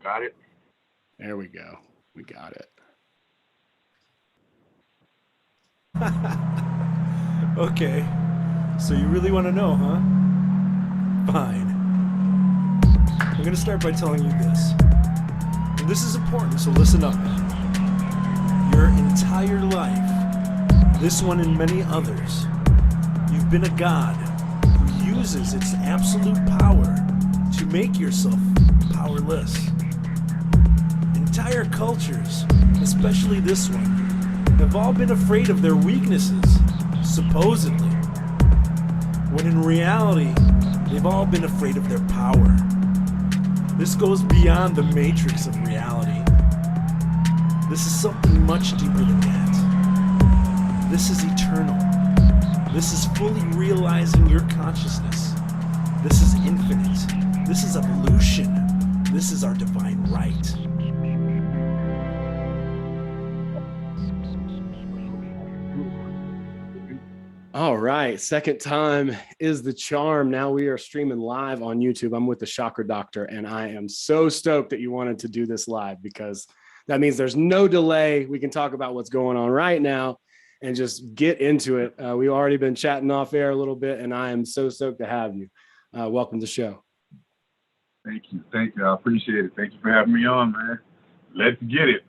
Got it? There we go. We got it. Okay. So you really want to know, huh? Fine. I'm going to start by telling you this. And this is important, so listen up. Your entire life, this one and many others, you've been a god who uses its absolute power to make yourself powerless. Entire cultures, especially this one, have all been afraid of their weaknesses, supposedly, when in reality, they've all been afraid of their power. This goes beyond the matrix of reality. This is something much deeper than that. This is eternal. This is fully realizing your consciousness. This is infinite. This is evolution. This is our divine right. All right, second time is the charm. Now we are streaming live on YouTube. I'm with the Chakra Doctor, and I am so stoked that you wanted to do this live, because that means there's no delay. We can talk about what's going on right now and just get into it. We've already been chatting off air a little bit, and I am so stoked to have you. Welcome to the show. Thank you. Thank you. I appreciate it. Thank you for having me on, man. Let's get it.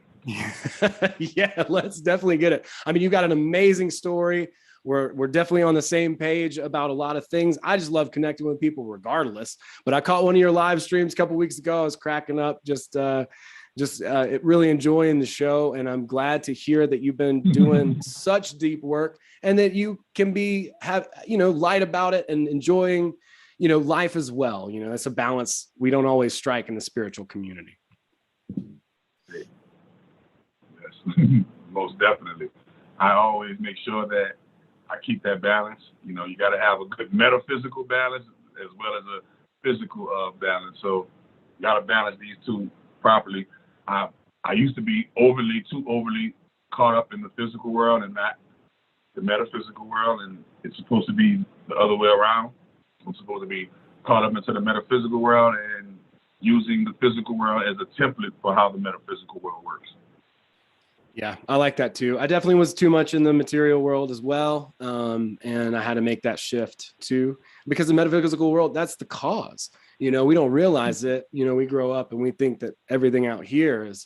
Yeah, let's definitely get it. I mean, you got an amazing story. We're definitely on the same page about a lot of things. I just love connecting with people regardless. But I caught one of your live streams a couple of weeks ago. I was cracking up, just really enjoying the show. And I'm glad to hear that you've been doing such deep work, and that you can have light about it and enjoying, life as well. It's a balance we don't always strike in the spiritual community. Yes, most definitely. I always make sure that I keep that balance. You got to have a good metaphysical balance as well as a physical balance. So you got to balance these two properly. I used to be too overly caught up in the physical world and not the metaphysical world, and it's supposed to be the other way around. I'm supposed to be caught up into the metaphysical world and using the physical world as a template for how the metaphysical world works. Yeah, I like that too. I definitely was too much in the material world as well. And I had to make that shift too, because the metaphysical world, that's the cause. We don't realize it. We grow up and we think that everything out here is,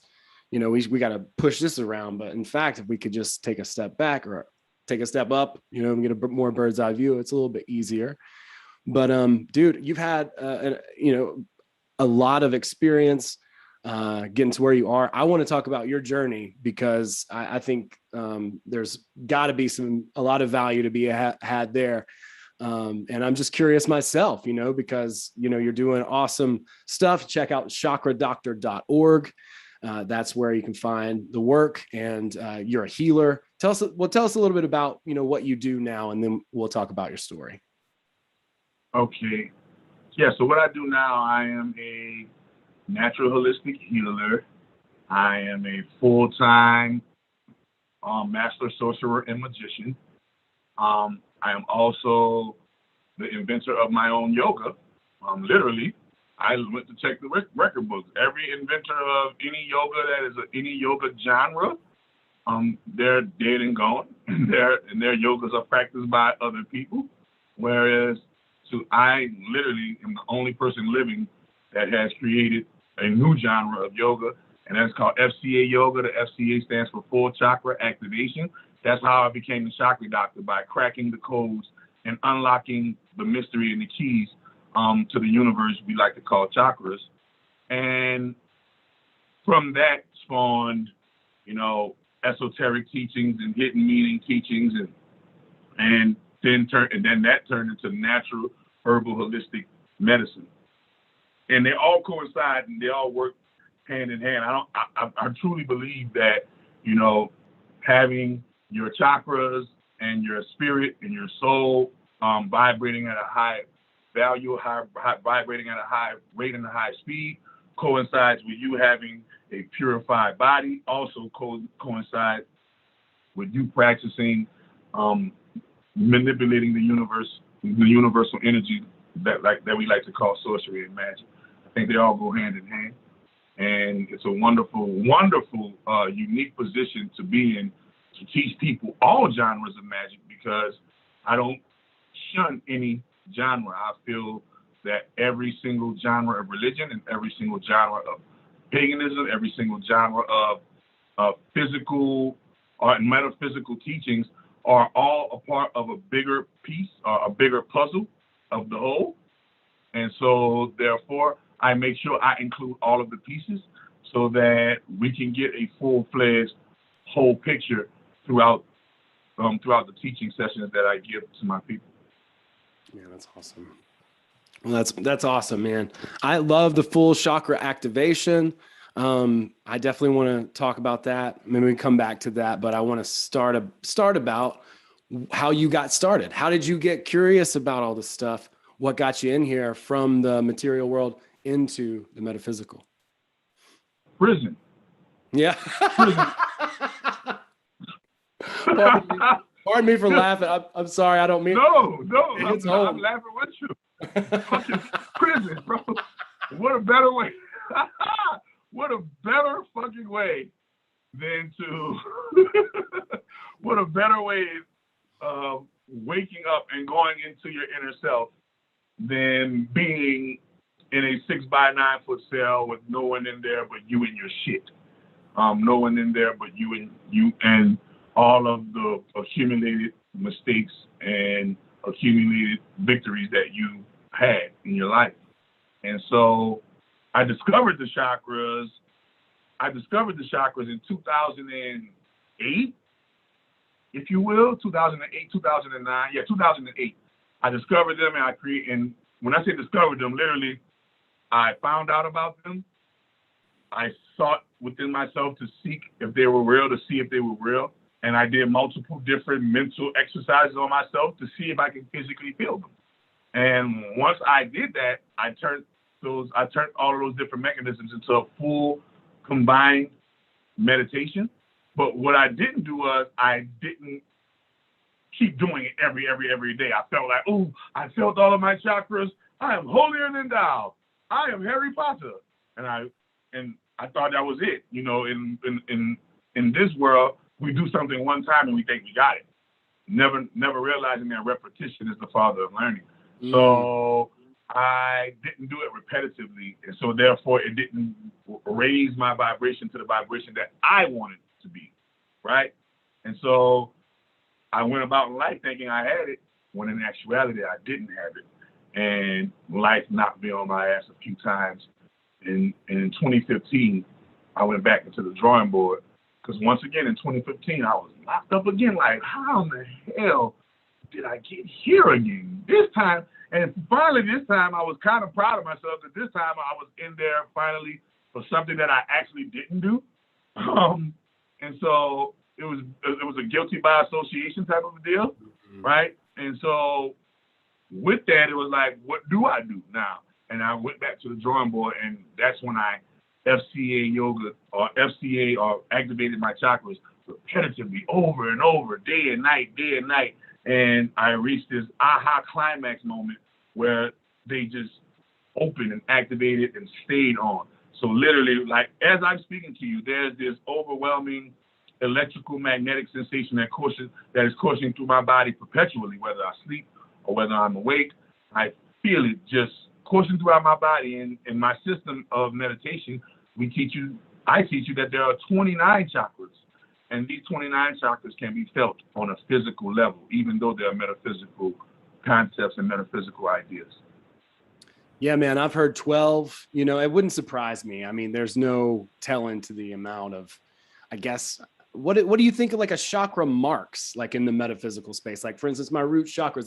we got to push this around. But in fact, if we could just take a step back or take a step up, and get a more bird's eye view, it's a little bit easier. But dude, you've had, a lot of experience getting to where you are. I want to talk about your journey, because I think there's got to be a lot of value to be had there. And I'm just curious myself, because, you're doing awesome stuff. Check out chakradoctor.org. That's where you can find the work, and you're a healer. Tell us a little bit about, what you do now, and then we'll talk about your story. Okay. Yeah. So what I do now, I am a natural holistic healer. I am a full-time master sorcerer and magician. I am also the inventor of my own yoga. Literally, I went to check the record books. Every inventor of any yoga that is any yoga genre, they're dead and gone. Their yogas are practiced by other people. Whereas, I literally am the only person living that has created a new genre of yoga, and that's called FCA yoga. The FCA stands for full chakra activation. That's how I became the Chakra Doctor, by cracking the codes and unlocking the mystery and the keys to the universe we like to call chakras. And from that spawned, esoteric teachings and hidden meaning teachings, and then that turned into natural herbal holistic medicine. And they all coincide and they all work hand in hand. I truly believe that, having your chakras and your spirit and your soul vibrating at a high value, vibrating at a high rate and a high speed, coincides with you having a purified body. Also coincides with you practicing manipulating the universal energy that we like to call sorcery and magic. I think they all go hand in hand. And it's a wonderful, wonderful, unique position to be in, to teach people all genres of magic, because I don't shun any genre. I feel that every single genre of religion and every single genre of paganism, every single genre of physical or metaphysical teachings are all a part of a bigger piece, a bigger puzzle of the whole. And so therefore, I make sure I include all of the pieces so that we can get a full-fledged whole picture throughout the teaching sessions that I give to my people. Yeah, that's awesome. Well, that's awesome, man. I love the full chakra activation. I definitely want to talk about that. Maybe we can come back to that, but I want to start about how you got started. How did you get curious about all this stuff? What got you in here from the material world into the metaphysical? Prison. Yeah. Prison. Pardon me for laughing. I'm sorry. I don't mean. No, I'm laughing with you. Fucking prison, bro. What a better way. What a better fucking way than to. What a better way of waking up and going into your inner self than being in a 6x9 foot cell with no one in there but you and your shit. No one in there but you and all of the accumulated mistakes and accumulated victories that you had in your life. And so I discovered the chakras. In 2008, if you will, 2008, 2009. Yeah, 2008. I discovered them, and when I say discovered them, literally, I found out about them. I sought within myself to seek if they were real, to see if they were real. And I did multiple different mental exercises on myself to see if I could physically feel them. And once I did that, I turned all of those different mechanisms into a full combined meditation. But what I didn't do was I didn't keep doing it every day. I felt like, ooh, I felt all of my chakras. I am holier than thou. I am Harry Potter. And I thought that was it. You know, in this world, we do something one time and we think we got it. Never realizing that repetition is the father of learning. Mm. So I didn't do it repetitively. And so therefore it didn't raise my vibration to the vibration that I wanted to be. Right? And so I went about life thinking I had it, when in actuality I didn't have it. And life knocked me on my ass a few times. In 2015, I went back into the drawing board, because once again in 2015 I was locked up again. Like, how in the hell did I get here again? This time, and finally this time I was kind of proud of myself that this time I was in there finally for something that I actually didn't do. And so it was a guilty by association type of a deal, mm-hmm. Right? And so with that, it was like, what do I do now? And I went back to the drawing board, and that's when I FCA yoga or FCA or activated my chakras repetitively over and over, day and night. And I reached this aha climax moment where they just opened and activated and stayed on. So literally, like as I'm speaking to you, there's this overwhelming electrical magnetic sensation that is coursing through my body perpetually, whether I sleep or whether I'm awake. I feel it just coursing throughout my body. And in my system of meditation, I teach you that there are 29 chakras. And these 29 chakras can be felt on a physical level, even though they are metaphysical concepts and metaphysical ideas. Yeah, man, I've heard 12. You know, it wouldn't surprise me. I mean, there's no telling to the amount of, I guess, what do you think of like a chakra marks, like in the metaphysical space? Like, for instance, my root chakra,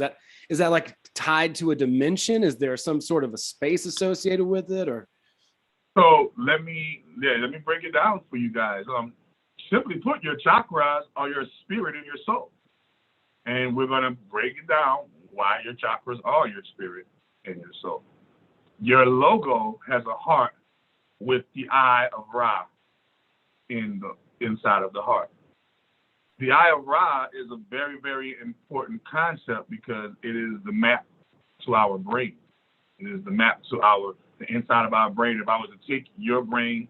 is that like tied to a dimension? Is there some sort of a space associated with it, or? So let me break it down for you guys. Simply put, your chakras are your spirit and your soul. And we're going to break it down why your chakras are your spirit and your soul. Your logo has a heart with the eye of Ra in the inside of the heart. The eye of Ra is a very, very important concept because it is the map to our brain. It is the map to the inside of our brain. If I was to take your brain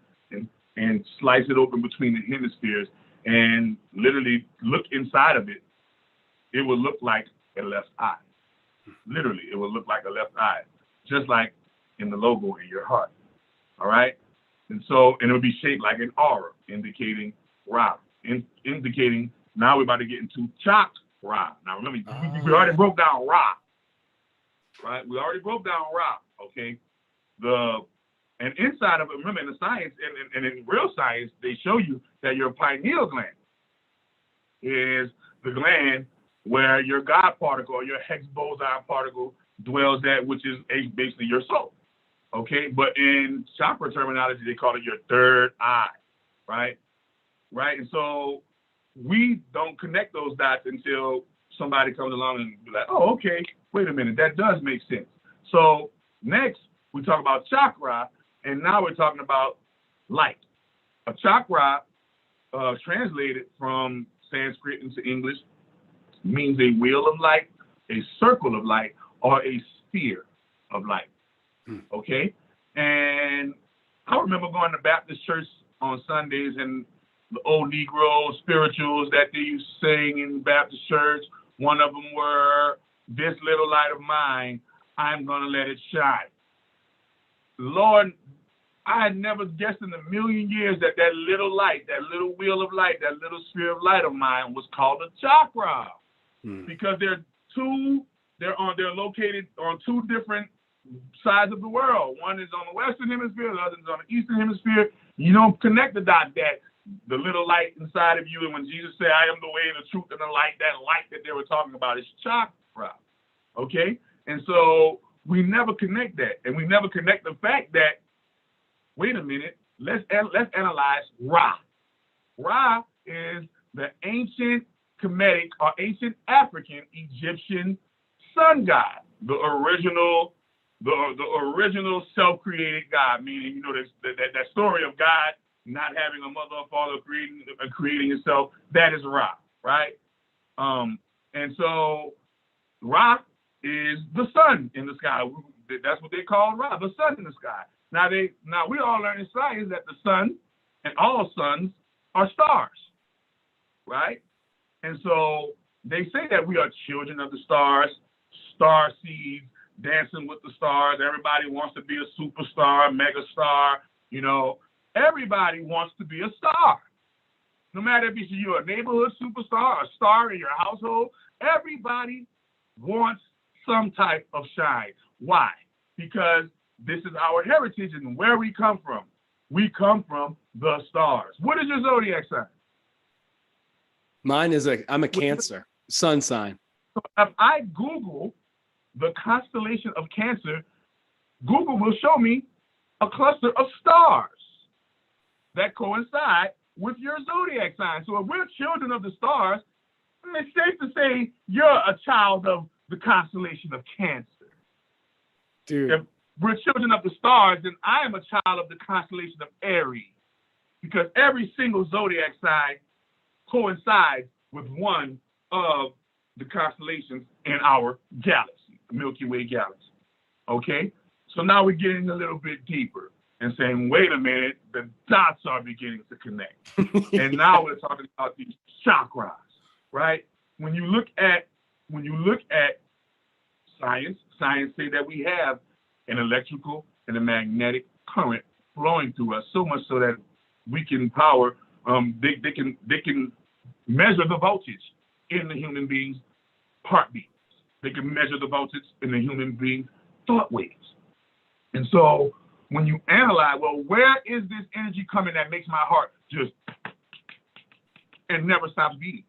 and slice it open between the hemispheres and literally look inside of it, it will look like a left eye. Literally, it will look like a left eye, just like in the logo in your heart. All right? And it will be shaped like an aura, indicating Ra, indicating now we're about to get into chakra. Now remember, we already broke down Ra, right? We already broke down Ra, okay? And inside of it, remember in the science, and in real science, they show you that your pineal gland is the gland where your God particle or your Higgs boson particle dwells at, which is basically your soul. Okay, but in chakra terminology, they call it your third eye, right? Right, and so we don't connect those dots until somebody comes along and be like, oh, okay, wait a minute, that does make sense. So next, we talk about chakra, and now we're talking about light. A chakra, translated from Sanskrit into English, means a wheel of light, a circle of light, or a sphere of light. Okay? And I remember going to Baptist church on Sundays and the old Negro spirituals that they used to sing in Baptist church. One of them were, "This little light of mine, I'm going to let it shine." Lord, I had never guessed in a million years that that little light, that little wheel of light, that little sphere of light of mine was called a chakra. Because they're located on two different sides of the world. One is on the Western Hemisphere, the other is on the Eastern Hemisphere. You don't connect the dot that the little light inside of you, and when Jesus said, "I am the way, the truth, and the light," that light that they were talking about is chakra. Okay? And so we never connect that. And we never connect the fact that, wait a minute, let's analyze Ra. Ra is the ancient Kemetic or ancient African Egyptian sun god, the original self-created God, meaning, that story of God not having a mother or father, creating himself, that is Ra, right? And so Ra is the sun in the sky. That's what they call Ra, the sun in the sky. Now we all learn in science that the sun and all suns are stars, right? And so they say that we are children of the stars, star seeds, dancing with the stars. Everybody wants to be a superstar, mega star. Everybody wants to be a star. No matter if you're a neighborhood superstar, a star in your household, everybody wants some type of shine. Why? Because this is our heritage and where we come from. We come from the stars. What is your zodiac sign? Mine is I'm a Cancer, sun sign. So if I Google the constellation of Cancer, Google will show me a cluster of stars that coincide with your zodiac sign. So if we're children of the stars, it's safe to say you're a child of the constellation of Cancer. Dude. If we're children of the stars, then I am a child of the constellation of Aries, because every single zodiac sign coincides with one of the constellations in our galaxy, the Milky Way galaxy. Okay? So now we're getting a little bit deeper and saying, wait a minute, the dots are beginning to connect. And now we're talking about these chakras, right? When you look at science say that we have an electrical and a magnetic current flowing through us, so much so that we can power, they can measure the voltage in the human being's heartbeat. They can measure the voltage in the human being's thought waves. And so when you analyze, well, where is this energy coming that makes my heart just and never stops beating?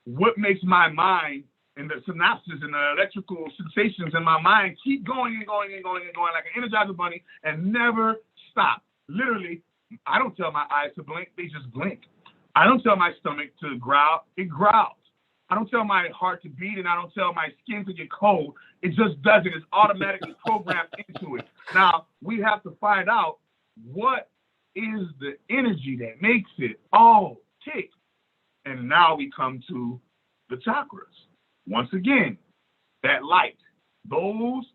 What makes my mind and the synapses and the electrical sensations in my mind keep going and going and going and going like an Energizer bunny and never stop? Literally, I don't tell my eyes to blink, they just blink. I don't tell my stomach to growl, it growls. I don't tell my heart to beat, and I don't tell my skin to get cold. It just does it. It's automatically programmed into it. Now, we have to find out what is the energy that makes it all tick. And now we come to the chakras. Once again, that light, those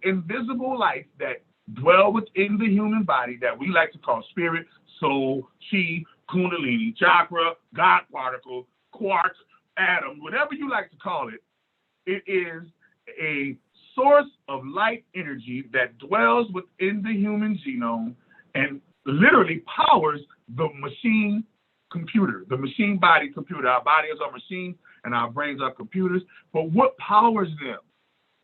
invisible lights that dwell within the human body that we like to call spirit, soul, chi, kundalini, chakra, God particle, quark, atom, whatever you like to call it. It is a source of light energy that dwells within the human genome and literally powers the machine computer, the machine body computer. Our bodies are machines and our brains are computers. But what powers them?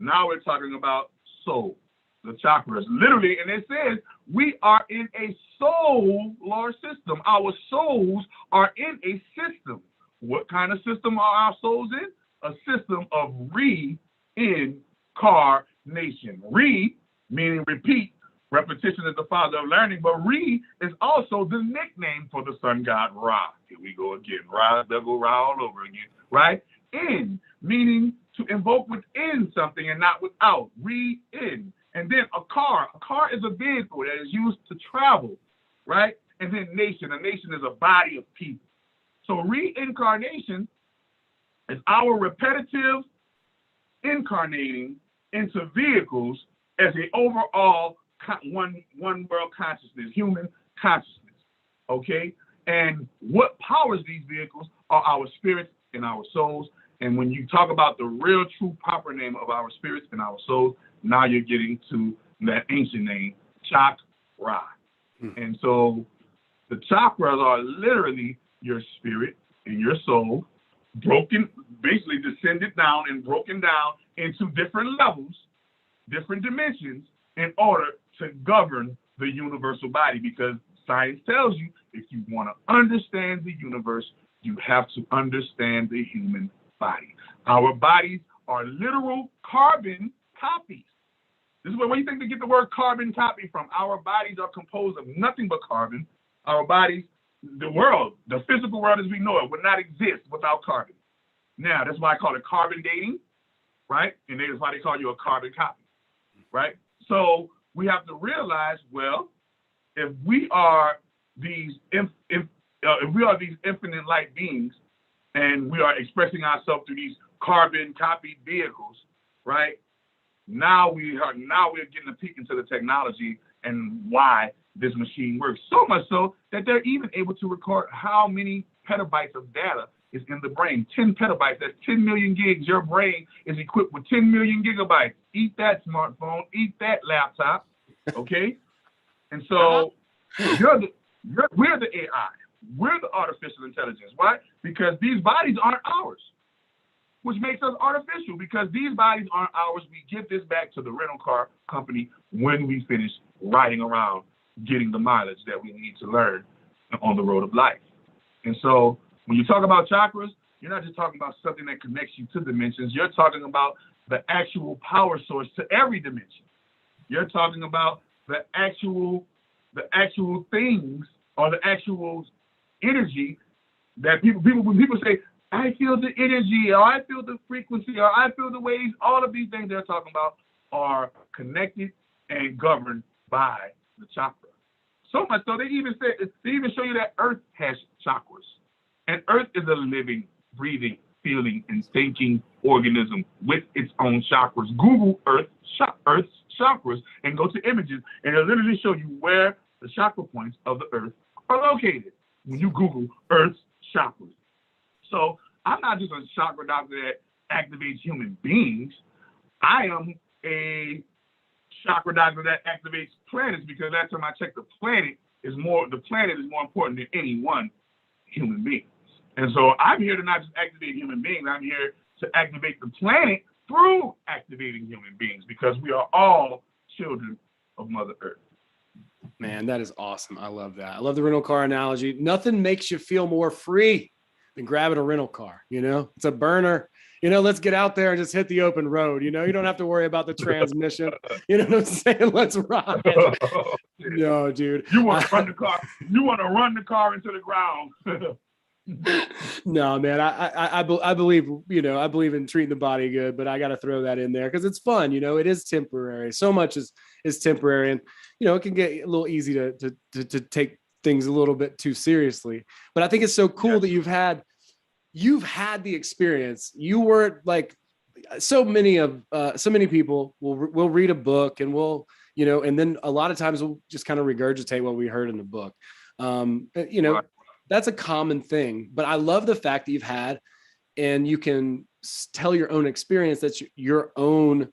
Now we're talking about soul, the chakras. Literally, and it says we are in a solar system. Our souls are in a system. What kind of system are our souls in? A system of reincarnation. Re, meaning repeat. Repetition is the father of learning, but Re is also the nickname for the sun god Ra. Here we go again. Ra, double Ra all over again, right? In, meaning to invoke within something and not without. Re-in. And then a car. A car is a vehicle that is used to travel, right? And then nation. A nation is a body of people. So reincarnation is our repetitive incarnating into vehicles as an overall one world consciousness, human consciousness, okay? And what powers these vehicles are our spirits and our souls. And when you talk about the real, true, proper name of our spirits and our souls, now you're getting to that ancient name, chakra. And so the chakras are literally your spirit and your soul, broken, basically descended down and broken down into different levels, different dimensions, in order to govern the universal body, because science tells you if you want to understand the universe, you have to understand the human body. Our bodies are literal carbon copies. This is where you think they get the word carbon copy from. Our bodies are composed of nothing but carbon. Our bodies, the world, the physical world as we know it, would not exist without carbon. Now, that's why I call it carbon dating, right? And that's why they call you a carbon copy, right? So we have to realize, well, if we are these infinite light beings, and we are expressing ourselves through these carbon copied vehicles, right? Now we're getting a peek into the technology and why this machine works. So much so that they're even able to record how many petabytes of data is in the brain. 10 petabytes, that's 10 million gigs. Your brain is equipped with 10 million gigabytes. Eat that smartphone, eat that laptop, okay? And so we're the AI. We're the artificial intelligence. Why? Because these bodies aren't ours, which makes us artificial, because these bodies aren't ours. We give this back to the rental car company when we finish riding around, getting the mileage that we need to learn on the road of life. And so when you talk about chakras, you're not just talking about something that connects you to dimensions. You're talking about the actual power source to every dimension. You're talking about the actual things, or the actual energy that when people say, I feel the energy, or I feel the frequency, or I feel the waves, all of these things they're talking about are connected and governed by the chakra. So much so they even show you that Earth has chakras. And Earth is a living, breathing, feeling, and thinking organism with its own chakras. Google Earth's chakras and go to images, and it'll literally show you where the chakra points of the Earth are located when you Google Earth's chakras. So I'm not just a chakra doctor that activates human beings. I am a chakra doctor that activates planets, because last time I checked, the planet is more important than any one human being. And so I'm here to not just activate human beings, I'm here to activate the planet through activating human beings, because we are all children of Mother Earth. Man, that is awesome. I love that. I love the rental car analogy. Nothing makes you feel more free than grabbing a rental car. You know, it's a burner. You know, let's get out there and just hit the open road. You know, you don't have to worry about the transmission. You know what I'm saying? Let's ride. No, dude. You want to run the car. You want to run the car into the ground. No, man, I believe, you know, I believe in treating the body good, but I got to throw that in there because it's fun. You know, it is temporary. So much is temporary, and, you know, it can get a little easy to take things a little bit too seriously. But I think it's so cool that you've had the experience. You weren't like so many people will read a book and and then a lot of times we'll just kind of regurgitate what we heard in the book. That's a common thing, but I love the fact that you've had, and you can tell your own experience. That's your own,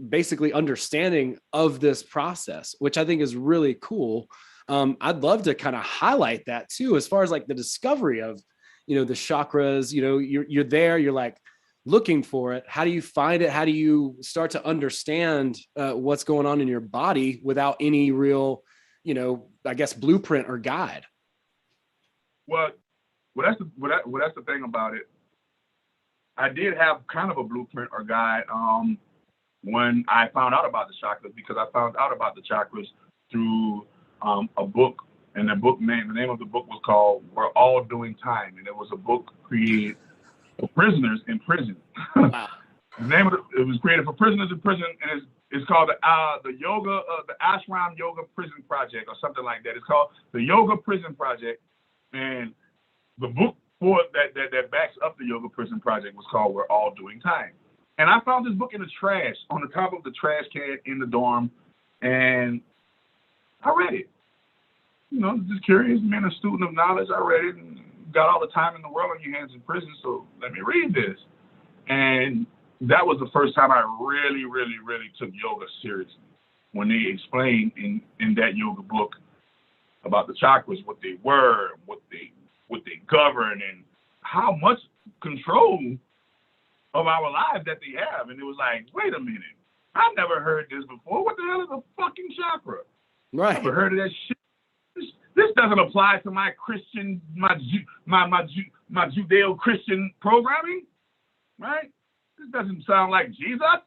basically understanding of this process, which I think is really cool. I'd love to kind of highlight that too, as far as like the discovery of, the chakras. You're there, you're like looking for it. How do you find it? How do you start to understand what's going on in your body without any real, I guess, blueprint or guide? Well, that's the thing about it. I did have kind of a blueprint or guide when I found out about the chakras, because I found out about the chakras through a book, and the name of the book was called "We're All Doing Time," and it was a book created for prisoners in prison. Wow. It was created for prisoners in prison, and it's called the Ashram Yoga Prison Project, or something like that. It's called the Yoga Prison Project, and the book for that backs up the Yoga Prison Project was called "We're All Doing Time." And I found this book in the trash, on the top of the trash can in the dorm, and I read it. Just curious, man, a student of knowledge. I read it and got all the time in the world on your hands in prison, so let me read this. And that was the first time I really, really, really took yoga seriously, when they explained in that yoga book about the chakras, what they were, what they govern, and how much control of our lives that they have. And it was like, wait a minute, I never heard this before. What the hell is a fucking chakra? Right. Never heard of that shit. This doesn't apply to my Christian, my Judeo-Christian programming, right? This doesn't sound like Jesus,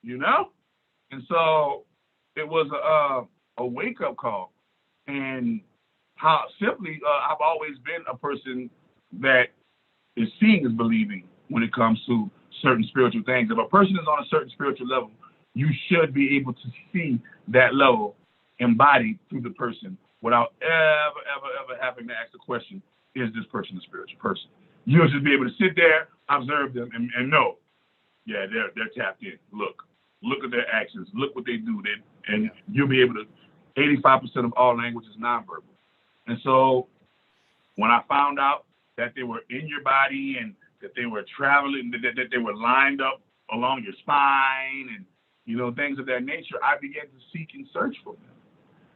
And so it was a wake-up call. And how simply, I've always been a person that is seeing is believing when it comes to certain spiritual things. If a person is on a certain spiritual level, you should be able to see that level embodied through the person without ever having to ask the question, is this person a spiritual person? You'll just be able to sit there, observe them, and know, yeah, they're tapped in. Look at their actions. Look what they do. And you'll be able to, 85% of all language is nonverbal. And so when I found out that they were in your body and that they were traveling, that they were lined up along your spine and, things of that nature, I began to seek and search for them.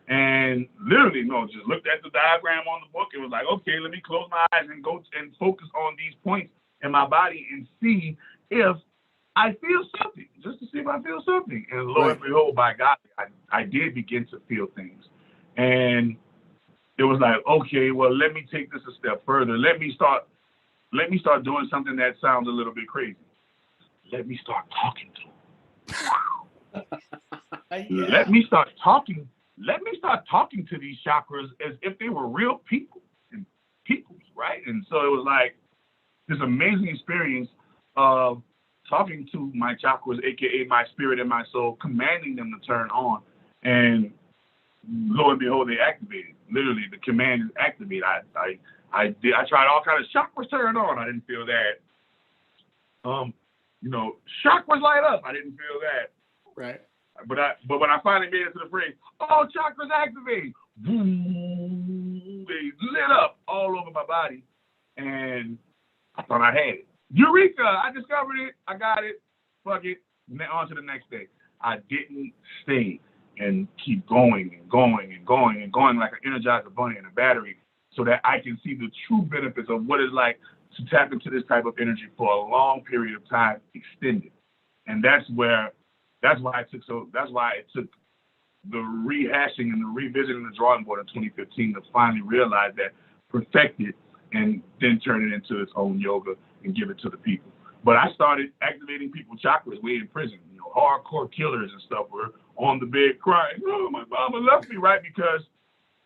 And literally, just looked at the diagram on the book and was like, okay, let me close my eyes and go and focus on these points in my body and see if I feel something, just to see if I feel something. And lo and behold, by God, I did begin to feel things. And it was like, okay, well, let me take this a step further. Let me start doing something that sounds a little bit crazy. Let me start talking to them. Yeah. Let me start talking to these chakras as if they were real people and peoples, right? And so it was like this amazing experience of talking to my chakras, aka my spirit and my soul, commanding them to turn on, and lo and behold, they activated. Literally, the command is activated. I tried all kinds of chakras turn on. I didn't feel that. Chakras light up. I didn't feel that. Right. But when I finally made it to the phrase, all chakras activate, boom, they lit up all over my body, and I thought I had it. Eureka! I discovered it. I got it. Fuck it. On to the next day. I didn't stay and keep going and going and going and going like an Energizer bunny in a battery, so that I can see the true benefits of what it's like to tap into this type of energy for a long period of time, extended. And that's why it took the rehashing and the revisiting the drawing board in 2015 to finally realize that, perfect it, and then turn it into its own yoga and give it to the people. But I started activating people's chakras way in prison. Hardcore killers and stuff were on the bed crying, oh, my mama left me, right? Because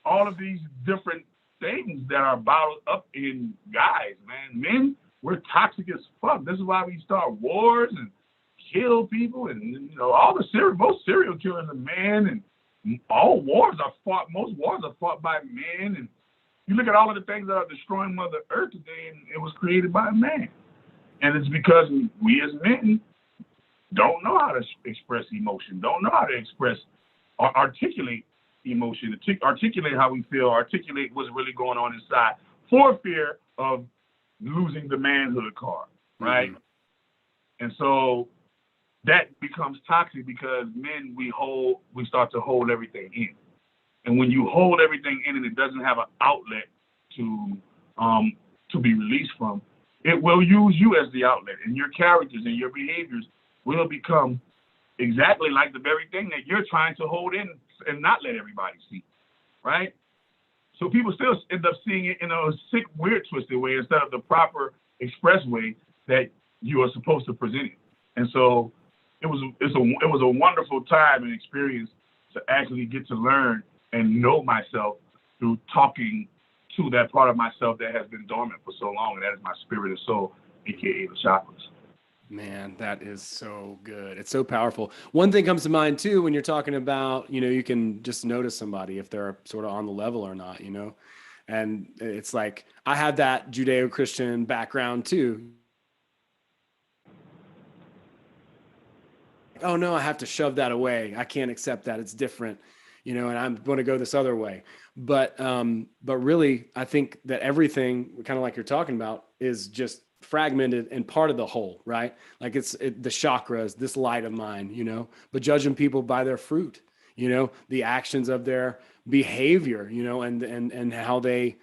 all of these different things that are bottled up in guys, man. Men, we're toxic as fuck. This is why we start wars and kill people, and most serial killers are men, and all wars are fought. Most wars are fought by men, and you look at all of the things that are destroying Mother Earth today, and it was created by a man. And it's because we as men don't know how to express emotion, don't know how to express or articulate emotion, articulate how we feel, articulate what's really going on inside for fear of losing the manhood card, right? Mm-hmm. And so that becomes toxic because men, we start to hold everything in. And when you hold everything in and it doesn't have an outlet to be released from, it will use you as the outlet, and your characters and your behaviors will become exactly like the very thing that you're trying to hold in and not let everybody see, right? So people still end up seeing it in a sick, weird, twisted way instead of the proper express way that you are supposed to present it. And so it was a wonderful time and experience to actually get to learn and know myself through talking to that part of myself that has been dormant for so long, and that is my spirit and soul, aka the chakras. Man, that is so good. It's so powerful. One thing comes to mind too when you're talking about, you can just notice somebody if they're sort of on the level or not, and it's like I have that Judeo-Christian background too. Oh no, I have to shove that away. I can't accept that. It's different, and I'm going to go this other way. But really, I think that everything, kind of like you're talking about, is just fragmented and part of the whole, right? Like the chakras, this light of mine, but judging people by their fruit, the actions of their behavior, and how they,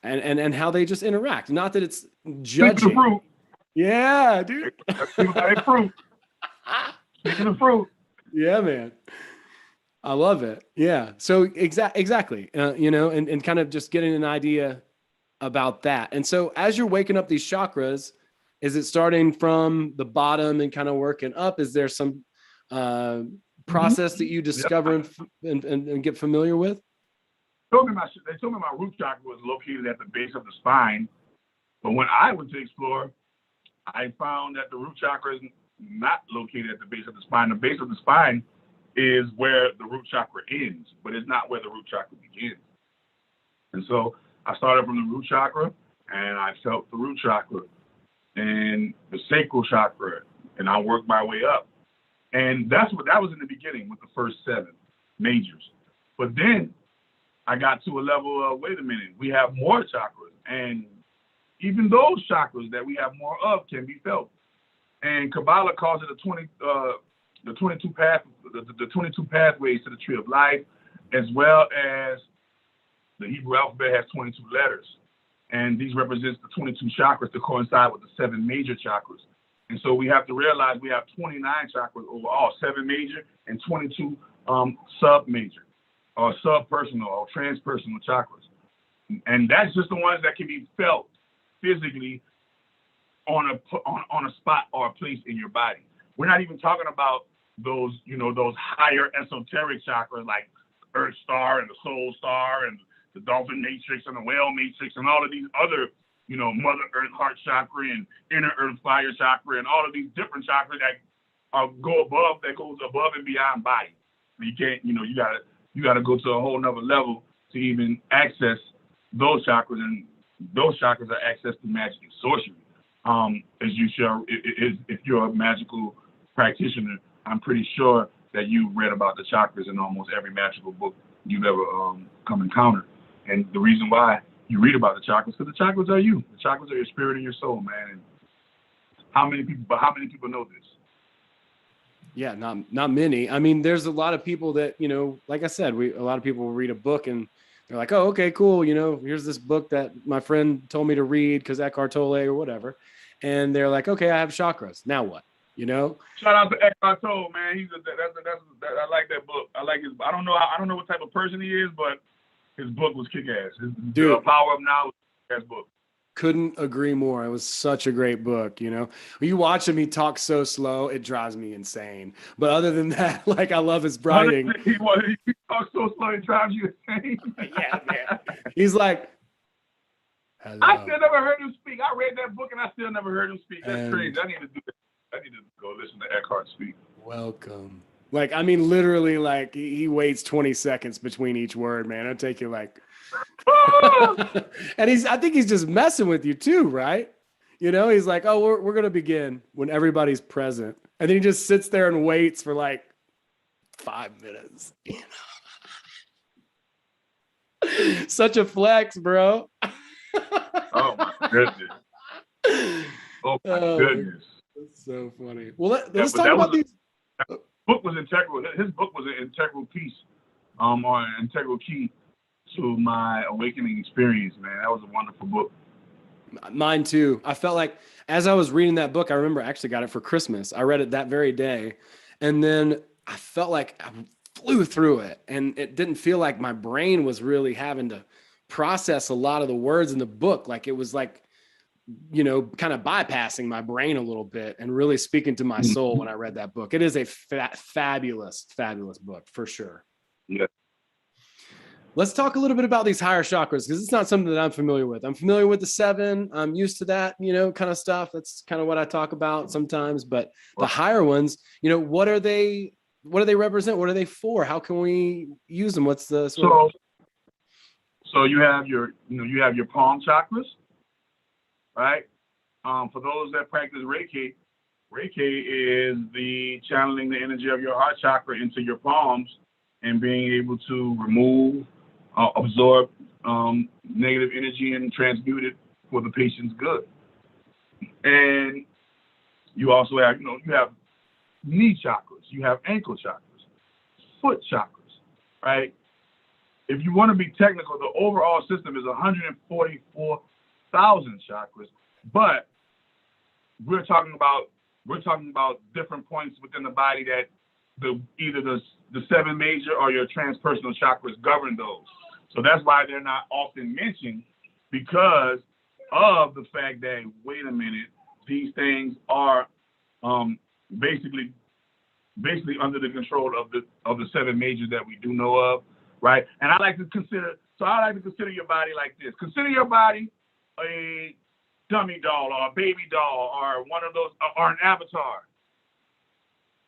and how they just interact. Not that it's judging. Fruit. Yeah, dude. Fruit. Speaking of fruit. Yeah, man. I love it. Yeah. So exactly, and kind of just getting an idea about that. And so as you're waking up these chakras, is it starting from the bottom and kind of working up? Is there some process that you discover and get familiar with? They told me my root chakra was located at the base of the spine. But when I went to explore, I found that the root chakra is not located at the base of the spine. The base of the spine is where the root chakra ends, but it's not where the root chakra begins. And so I started from the root chakra, and I felt the root chakra and the sacral chakra, and I worked my way up. And that was in the beginning with the first 7 majors. But then I got to a level of, wait a minute, we have more chakras, and even those chakras that we have more of can be felt. And Kabbalah calls it the 22 pathways to the tree of life, as well as the Hebrew alphabet has 22 letters. And these represents the 22 chakras to coincide with the 7 major chakras. And so we have to realize we have 29 chakras overall, 7 major and 22 sub-major or sub-personal or transpersonal chakras. And that's just the ones that can be felt physically on a spot or a place in your body. We're not even talking about those higher esoteric chakras like Earth Star and the Soul Star and the Dolphin Matrix and the Whale Matrix and all of these other, Mother Earth Heart Chakra and Inner Earth Fire Chakra and all of these different chakras that goes above and beyond body. You can't, you gotta go to a whole nother level to even access those chakras, and those chakras are accessed through magic and sorcery. As you share, if you're a magical practitioner, I'm pretty sure that you read about the chakras in almost every magical book you've ever come encounter. And the reason why you read about the chakras, because the chakras are you. The chakras are your spirit and your soul, man. And how many people know this? Yeah, not many. I mean, there's a lot of people that, like I said, a lot of people will read a book and they're like, oh, okay, cool. Here's this book that my friend told me to read because Eckhart Tolle or whatever. And they're like, okay, I have chakras. Now what? Shout out to Eckhart Tolle, man. I like that book. I like his. I don't know what type of person he is, but his book was kick-ass. The Power of Now was a kick-ass book. Couldn't agree more. It was such a great book. When you watch him, he talks so slow, it drives me insane. But other than that, I love his writing. He talks so slow, it drives you insane. Yeah, man. He's like, hello. I still never heard him speak. I read that book and I still never heard him speak. That's crazy. I need to do that. I need to go listen to Eckhart speak. Welcome. Literally, he waits 20 seconds between each word, man. It'll take you and I think he's just messing with you too, right? You know, he's like, oh, we're going to begin when everybody's present. And then he just sits there and waits for like 5 minutes. You know? Such a flex, bro. Oh my goodness. Oh my goodness. That's so funny. Well, let's but talk about these. That book was integral. His book was an integral piece, or an integral key to my awakening experience, man. That was a wonderful book. Mine too. I felt like as I was reading that book, I remember I actually got it for Christmas. I read it that very day. And then I felt like I flew through it, and it didn't feel like my brain was really having to process a lot of the words in the book. Like it was like, you know, kind of bypassing my brain a little bit and really speaking to my soul when I read that book. It is a fabulous, fabulous book for sure. Yeah. Let's talk a little bit about these higher chakras, because it's not something that I'm familiar with. I'm familiar with the 7. I'm used to that, you know, kind of stuff. That's kind of what I talk about sometimes. But the higher ones, you know, what do they represent? What are they for? How can we use them? What's the so you have your palm chakras, right? For those that practice Reiki is the channeling the energy of your heart chakra into your palms and being able to remove, absorb negative energy and transmute it for the patient's good. And you also have, you have knee chakras, you have ankle chakras, foot chakras, right? If you want to be technical, the overall system is 144,000 chakras, but we're talking about different points within the body that either the 7 major or your transpersonal chakras govern those. So that's why they're not often mentioned, because of the fact that, wait a minute, these things are basically under the control of the 7 majors that we do know of, right? And I like to consider your body like this. Consider your body a dummy doll or a baby doll or one of those, or an avatar.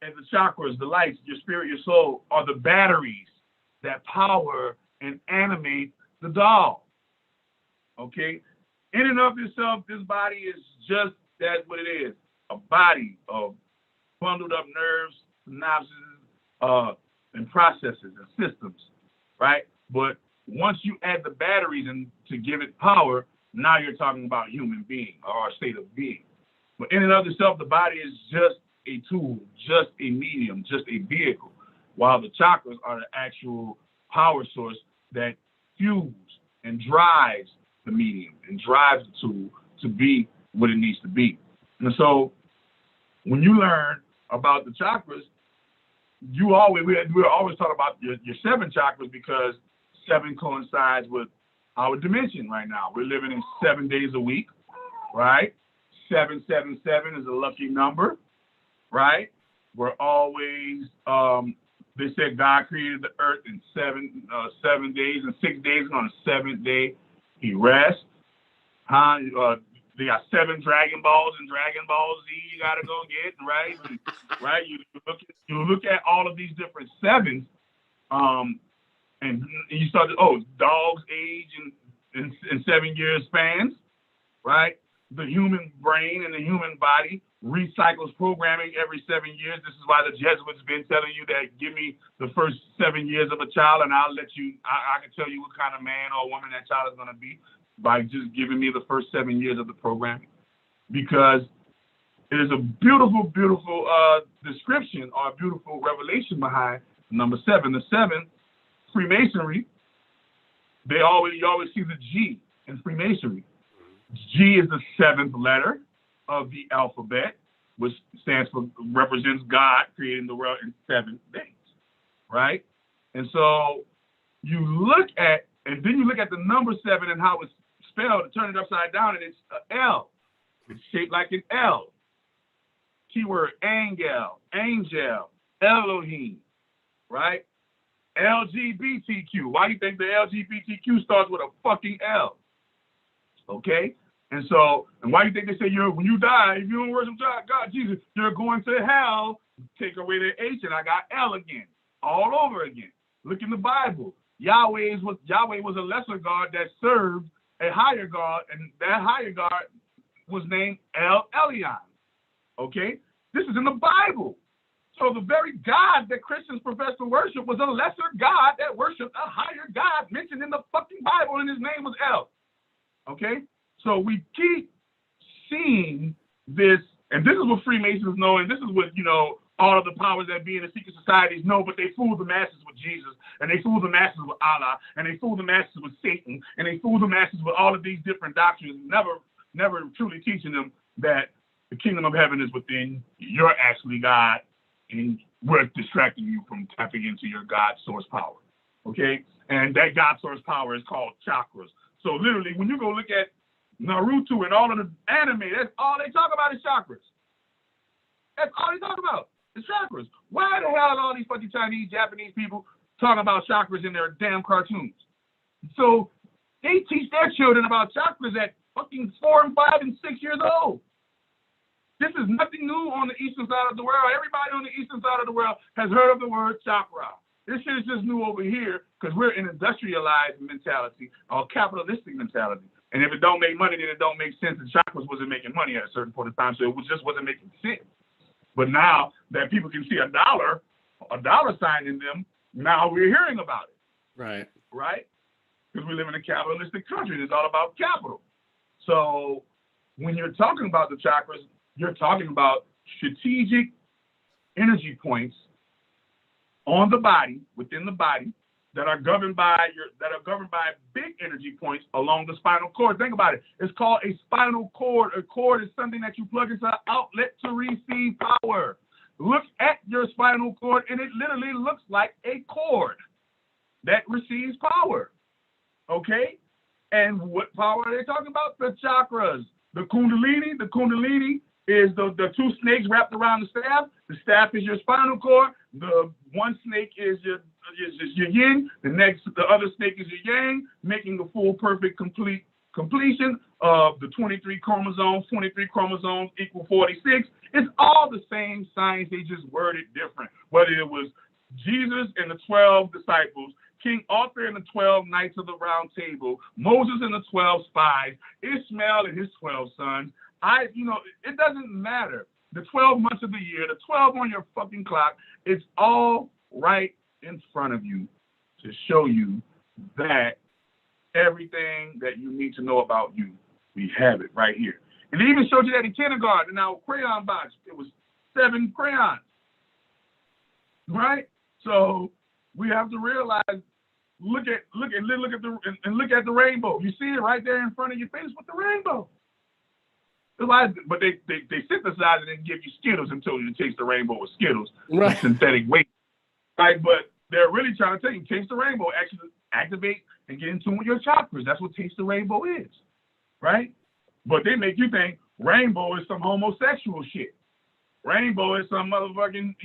And the chakras, the lights, your spirit, your soul, are the batteries that power and animate the doll. Okay? In and of itself, this body is just that's what it is. A body of bundled up nerves, synapses, and processes and systems, right? But once you add the batteries and to give it power, now you're talking about human being or a state of being. But in and of itself, the body is just a tool, just a medium, just a vehicle, while the chakras are the actual power source that fuels and drives the medium and drives the tool to be what it needs to be. And so when you learn about the chakras, we're always talking about your 7 chakras, because 7 coincides with our dimension right now. We're living in 7 days a week, right? 777 is a lucky number, right? We're always, they said God created the earth in 7 days, and 6 days, and on the 7th day, he rests. They got 7 Dragon Balls and Dragon Ball Z you got to go get, right? Right? You look at all of these different 7s, and you start to, dogs age in 7-year spans, right? The human brain and the human body recycles programming every 7 years. This is why the Jesuits been telling you that give me the first 7 years of a child, and I'll let you, I can tell you what kind of man or woman that child is going to be by just giving me the first 7 years of the programming. Because it is a beautiful, beautiful description or a beautiful revelation behind number 7. The 7, Freemasonry, you always see the G in Freemasonry. G is the 7th letter of the alphabet, which represents God creating the world in 7 days, right? And so you look at the number 7 and how it's spelled, turn it upside down, and it's an L. It's shaped like an L. Keyword, angel, Elohim, right? LGBTQ. Why do you think the LGBTQ starts with a fucking L? Okay? And why do you think they say when you die, if you don't worship God, Jesus, you're going to hell? Take away the H and I got L again, all over again. Look in the Bible. Yahweh was a lesser God that served a higher God, and that higher God was named El Elyon. Okay? This is in the Bible. So the very God that Christians profess to worship was a lesser God that worshiped a higher God mentioned in the fucking Bible, and his name was El. Okay? So we keep seeing this, and this is what Freemasons know, and this is what, you know, all of the powers that be in the secret societies know, but they fool the masses with Jesus, and they fool the masses with Allah, and they fool the masses with Satan, and they fool the masses with all of these different doctrines, never truly teaching them that the kingdom of heaven is within. You're actually God, and we're distracting you from tapping into your God source power. Okay? And that God source power is called chakras. So literally, when you go look at Naruto and all of the anime, that's all they talk about is chakras. That's all they talk about is chakras. Why the hell are all these fucking Chinese, Japanese people talking about chakras in their damn cartoons? So they teach their children about chakras at fucking 4 and 5 and 6 years old. This is nothing new on the eastern side of the world. Everybody on the eastern side of the world has heard of the word chakra. This shit is just new over here because we're an industrialized mentality or capitalistic mentality. And if it don't make money, then it don't make sense. And chakras wasn't making money at a certain point in time, so it just wasn't making sense. But now that people can see a dollar sign in them, now we're hearing about it. Right. Right? Because we live in a capitalistic country. It's all about capital. So when you're talking about the chakras, you're talking about strategic energy points on the body, within the body, that are governed by big energy points along the spinal cord. Think about it. It's called a spinal cord. A cord is something that you plug into an outlet to receive power. Look at your spinal cord, and it literally looks like a cord that receives power. Okay? And what power are they talking about? The chakras. The kundalini is the two snakes wrapped around the staff. The staff is your spinal cord. The one snake is your yin. The other snake is your yang, making the full, perfect, completion of the 23 chromosomes. 23 chromosomes equal 46. It's all the same science. They just worded different. Whether it was Jesus and the 12 disciples, King Arthur and the 12 Knights of the Round Table, Moses and the 12 spies, Ishmael and his 12 sons. It doesn't matter. The 12 months of the year, the 12 on your fucking clock, it's all right in front of you to show you that everything that you need to know about you, we have it right here. And they even showed you that in kindergarten in our crayon box. It was 7 crayons, right? So we have to realize, look at the rainbow. You see it right there in front of your face with the rainbow. But they synthesize it and give you Skittles and tell you to taste the rainbow with Skittles, right? Synthetic weight, right? But they're really trying to tell you, taste the rainbow, actually activate and get in tune with your chakras. That's what taste the rainbow is, right? But they make you think rainbow is some homosexual shit. Rainbow is some motherfucking,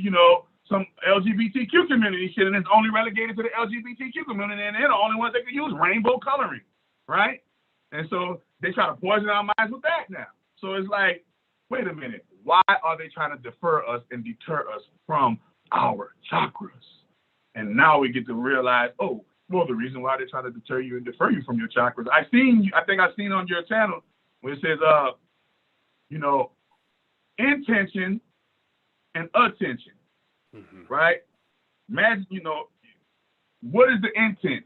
some LGBTQ community shit, and it's only relegated to the LGBTQ community, and they're the only ones that can use rainbow coloring, right? And so they try to poison our minds with that now. So it's like, wait a minute, why are they trying to defer us and deter us from our chakras? And now we get to realize, the reason why they're trying to deter you and defer you from your chakras. I think I've seen on your channel where it says, intention and attention, right? Imagine, what is the intent?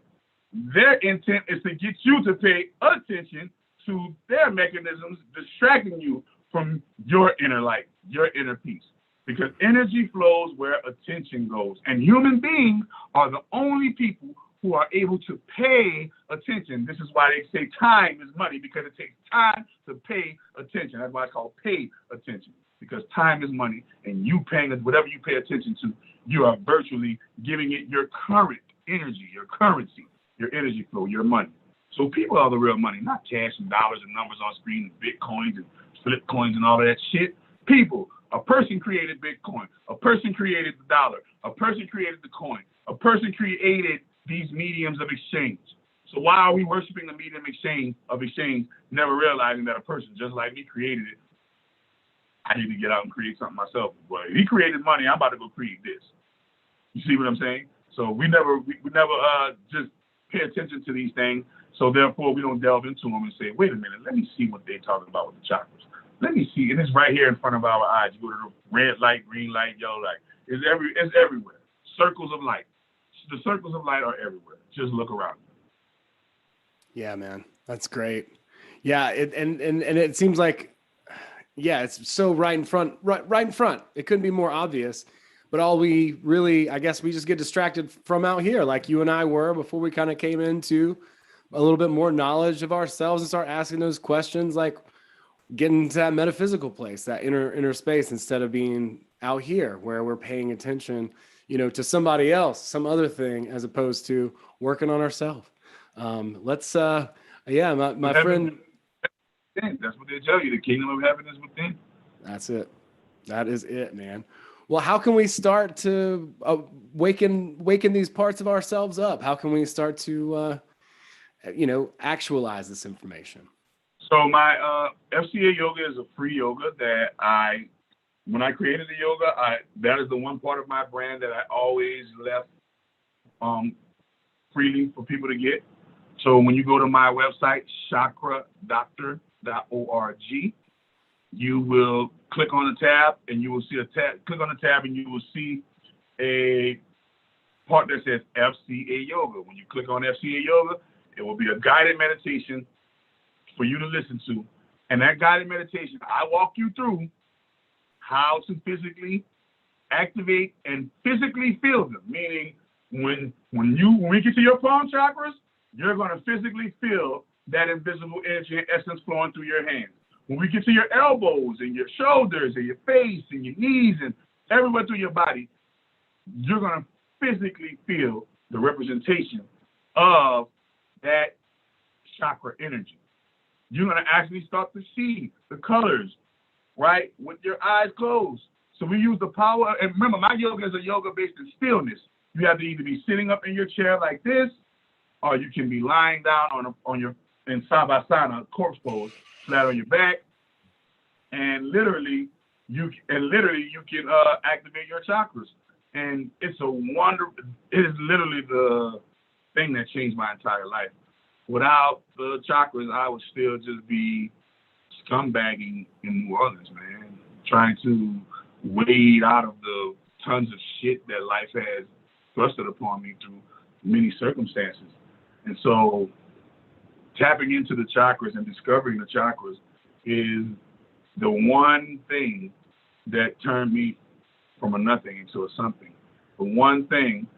Their intent is to get you to pay attention to their mechanisms, distracting you from your inner light, your inner peace. Because energy flows where attention goes. And human beings are the only people who are able to pay attention. This is why they say time is money, because it takes time to pay attention. That's why it's called pay attention, because time is money, and you paying whatever you pay attention to, you are virtually giving it your current energy, your currency, your energy flow, your money. So people are the real money, not cash and dollars and numbers on screen and Bitcoins and flip coins and all of that shit. People. A person created Bitcoin. A person created the dollar. A person created the coin. A person created these mediums of exchange. So why are we worshiping the medium of exchange, never realizing that a person just like me created it? I need to get out and create something myself. But if he created money, I'm about to go create this. You see what I'm saying? So we never just pay attention to these things. So therefore, we don't delve into them and say, wait a minute, let me see what they're talking about with the chakras. Let me see. And it's right here in front of our eyes. You go to the red light, green light, yellow light. It's everywhere. Circles of light. The circles of light are everywhere. Just look around. Yeah, man. That's great. Yeah. And it seems like, yeah, it's so right in front. It couldn't be more obvious. But all we really, I guess we just get distracted from out here, like you and I were before we kind of came into a little bit more knowledge of ourselves and start asking those questions, like getting to that metaphysical place, that inner space, instead of being out here where we're paying attention, to somebody else, some other thing, as opposed to working on ourselves. My friend. That's what they tell you. The kingdom of heaven is within. That's it. That is it, man. Well, how can we start to waken these parts of ourselves up? How can we start to, actualize this information? So my FCA yoga is a free yoga that when I created the yoga, that is the one part of my brand that I always left freely for people to get. So when you go to my website, chakradoctor.org, you will click on the tab and you will see click on the tab and you will see a part that says FCA Yoga. When you click on FCA Yoga, it will be a guided meditation for you to listen to. And that guided meditation, I walk you through how to physically activate and physically feel them. Meaning when we get to your palm chakras, you're going to physically feel that invisible energy and essence flowing through your hands. When we get to your elbows and your shoulders and your face and your knees and everywhere through your body, you're going to physically feel the representation of that chakra energy. You're going to actually start to see the colors, right, with your eyes closed. So we use the power. And remember, my yoga is a yoga based in stillness. You have to either be sitting up in your chair like this, or you can be lying down in side by side on a corpse pose, flat on your back, and literally you can activate your chakras. And it is literally the thing that changed my entire life. Without the chakras, I would still just be scumbagging in New Orleans, man, trying to wade out of the tons of shit that life has thrusted upon me through many circumstances. And so tapping into the chakras and discovering the chakras is the one thing that turned me from a nothing into a something. The one thing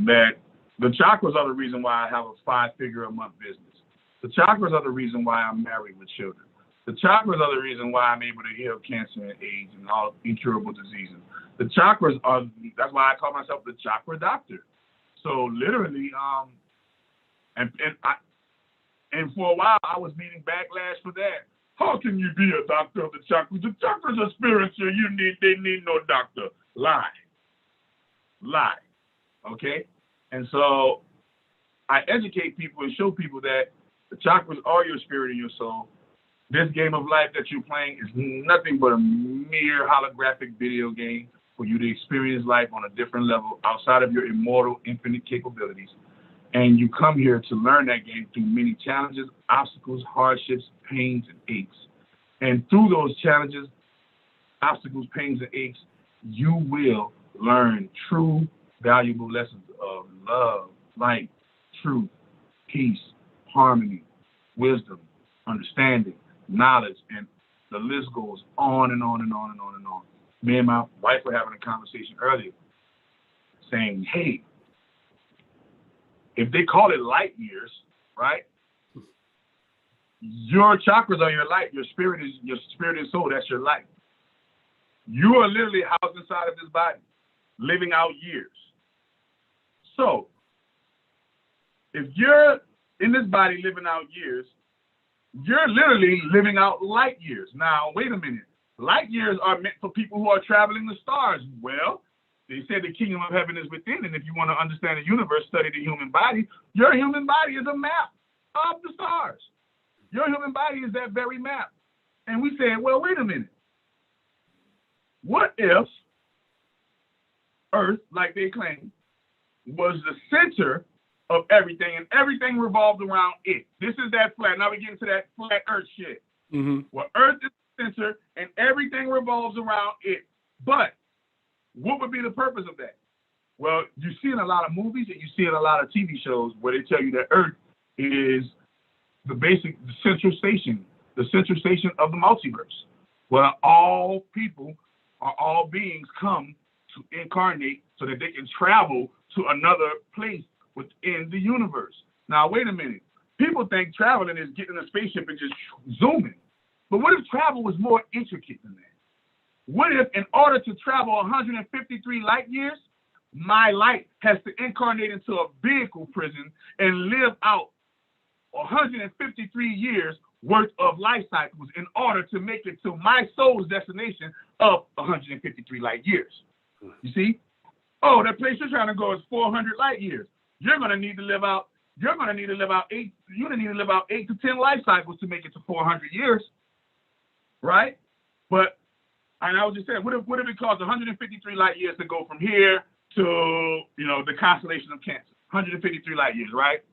that the chakras are the reason why I have a 5-figure-a-month business. The chakras are the reason why I'm married with children. The chakras are the reason why I'm able to heal cancer and AIDS and all incurable diseases. The chakras that's why I call myself the Chakra Doctor. So literally, and for a while, I was meeting backlash for that. How can you be a doctor of the chakras? The chakras are spiritual. They need no doctor. Lie. Okay? And so I educate people and show people that the chakras are your spirit and your soul. This game of life that you're playing is nothing but a mere holographic video game for you to experience life on a different level outside of your immortal, infinite capabilities. And you come here to learn that game through many challenges, obstacles, hardships, pains, and aches. And through those challenges, obstacles, pains, and aches, you will learn true, valuable lessons of love, light, truth, peace, harmony, wisdom, understanding, knowledge, and the list goes on and on and on and on and on. Me and my wife were having a conversation earlier saying, hey, if they call it light years, right? Your chakras are your light. Your spirit and soul. That's your light. You are literally housed inside of this body, living out years. So, if you're in this body living out years, you're literally living out light years. Now, wait a minute. Light years are meant for people who are traveling the stars. Well, they said the kingdom of heaven is within, and if you want to understand the universe, study the human body. Your human body is a map of the stars. Your human body is that very map. And we said, well, wait a minute. What if Earth, like they claim, was the center of everything, and everything revolves around it. This is that flat. Now we get into that flat Earth shit. Well, Earth is the center, and everything revolves around it. But what would be the purpose of that? Well, you see in a lot of movies and you see in a lot of TV shows where they tell you that Earth is the central station of the multiverse, where all people or all beings come to incarnate so that they can travel to another place within the universe. Now, wait a minute. People think traveling is getting in a spaceship and just zooming. But what if travel was more intricate than that? What if, in order to travel 153 light years, my light has to incarnate into a vehicle prison and live out 153 years worth of life cycles in order to make it to my soul's destination of 153 light years? You see? Oh, that place you're trying to go is 400 light years. You're gonna need to live out 8 to 10 life cycles to make it to 400 years, right? But and I was just saying, what if it costs 153 light years to go from here to the constellation of Cancer? 153 light years, right?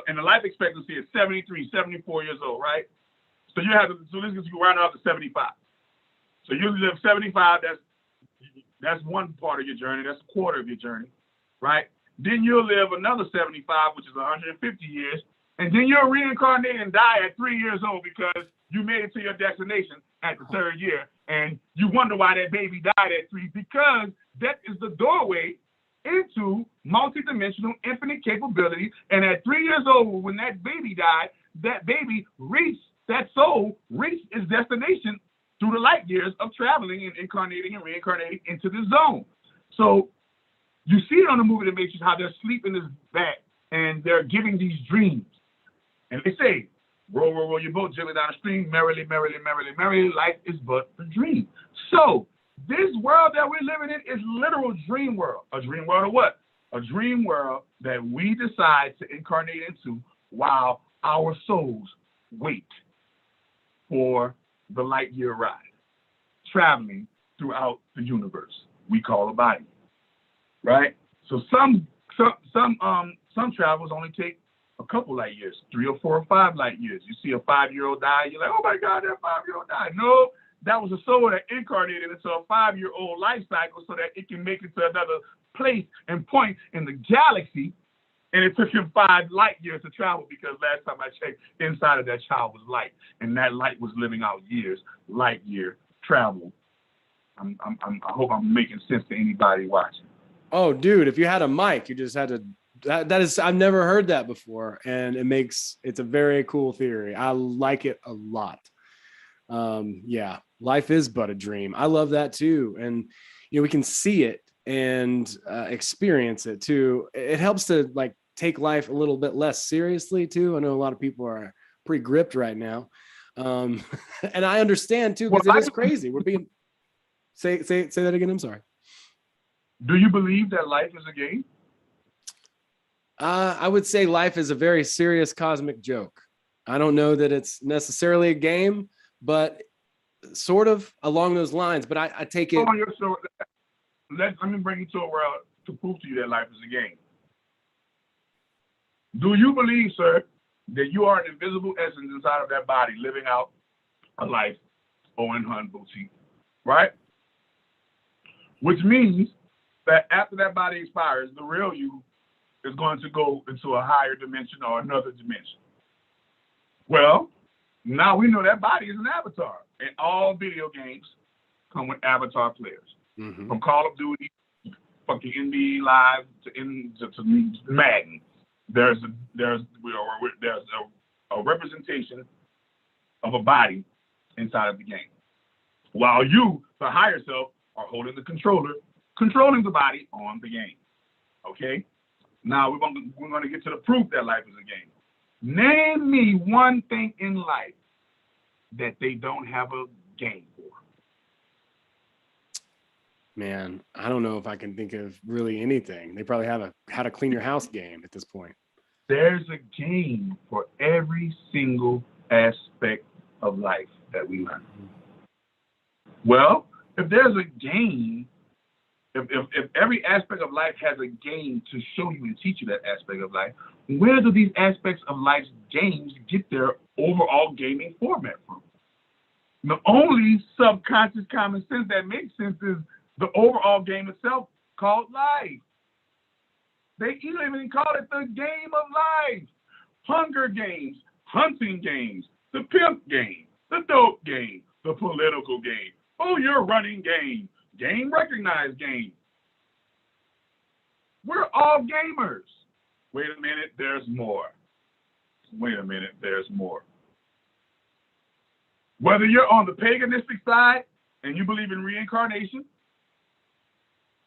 And the life expectancy is 73, 74 years old, right? So let's just go round up to 75. So you live 75. That's one part of your journey. That's a quarter of your journey, right? Then you'll live another 75, which is 150 years, and then you'll reincarnate and die at 3 years old because you made it to your destination at the third year, and you wonder why that baby died at 3, because that is the doorway into multidimensional infinite capability. And at 3 years old, when that baby died, that soul reached its destination through the light years of traveling and incarnating and reincarnating into the zone. So you see it on the movie The Matrix, how they're sleeping this back and they're giving these dreams. And they say, roll, roll, roll your boat gently down the stream, merrily, merrily, merrily, merrily, life is but a dream. So this world that we're living in is literal dream world. A dream world of what? A dream world that we decide to incarnate into while our souls wait for the light year ride, traveling throughout the universe we call a body, right? So some travels only take a couple light years, 3 or 4 or 5 light years. You see a 5-year-old die, you're like, oh my God, that 5-year-old died. No, that was a soul that incarnated into a 5-year-old life cycle so that it can make it to another place and point in the galaxy. And it took him 5 light years to travel because last time I checked, inside of that child was light. And that light was living out years, light year travel. I hope I'm making sense to anybody watching. Oh, dude, if you had a mic, you just had to, that is, I've never heard that before. And it's a very cool theory. I like it a lot. Yeah, life is but a dream. I love that too. And, we can see it and experience it too. It helps to take life a little bit less seriously too. I know a lot of people are pretty gripped right now. And I understand too, because it is crazy. We're being, say that again. I'm sorry. Do you believe that life is a game? I would say life is a very serious cosmic joke. I don't know that it's necessarily a game, but sort of along those lines. But I take it. Let me bring you to a world to prove to you that life is a game. Do you believe, sir, that you are an invisible essence inside of that body living out a life Owen Hun boutique, right? Which means that after that body expires, the real you is going to go into a higher dimension or another dimension. Well, now we know that body is an avatar, and all video games come with avatar players. Mm-hmm. From Call of Duty, fucking NBA Live to Madden, there's a representation of a body inside of the game. While you, the higher self, are holding the controller, controlling the body on the game. Okay? Now we're going to get to the proof that life is a game. Name me one thing in life that they don't have a game for. Man, I don't know if I can think of really anything. They probably have a how to clean your house game at this point. There's a game for every single aspect of life that we learn. Well, if there's a game, if every aspect of life has a game to show you and teach you that aspect of life, where do these aspects of life's games get their overall gaming format from? The only subconscious common sense that makes sense is the overall game itself called life. They even call it the game of life. Hunger games, hunting games, the pimp game, the dope game, the political game, oh, you're running game, game recognized game. We're all gamers. Wait a minute, there's more. Wait a minute, there's more. Whether you're on the paganistic side and you believe in reincarnation,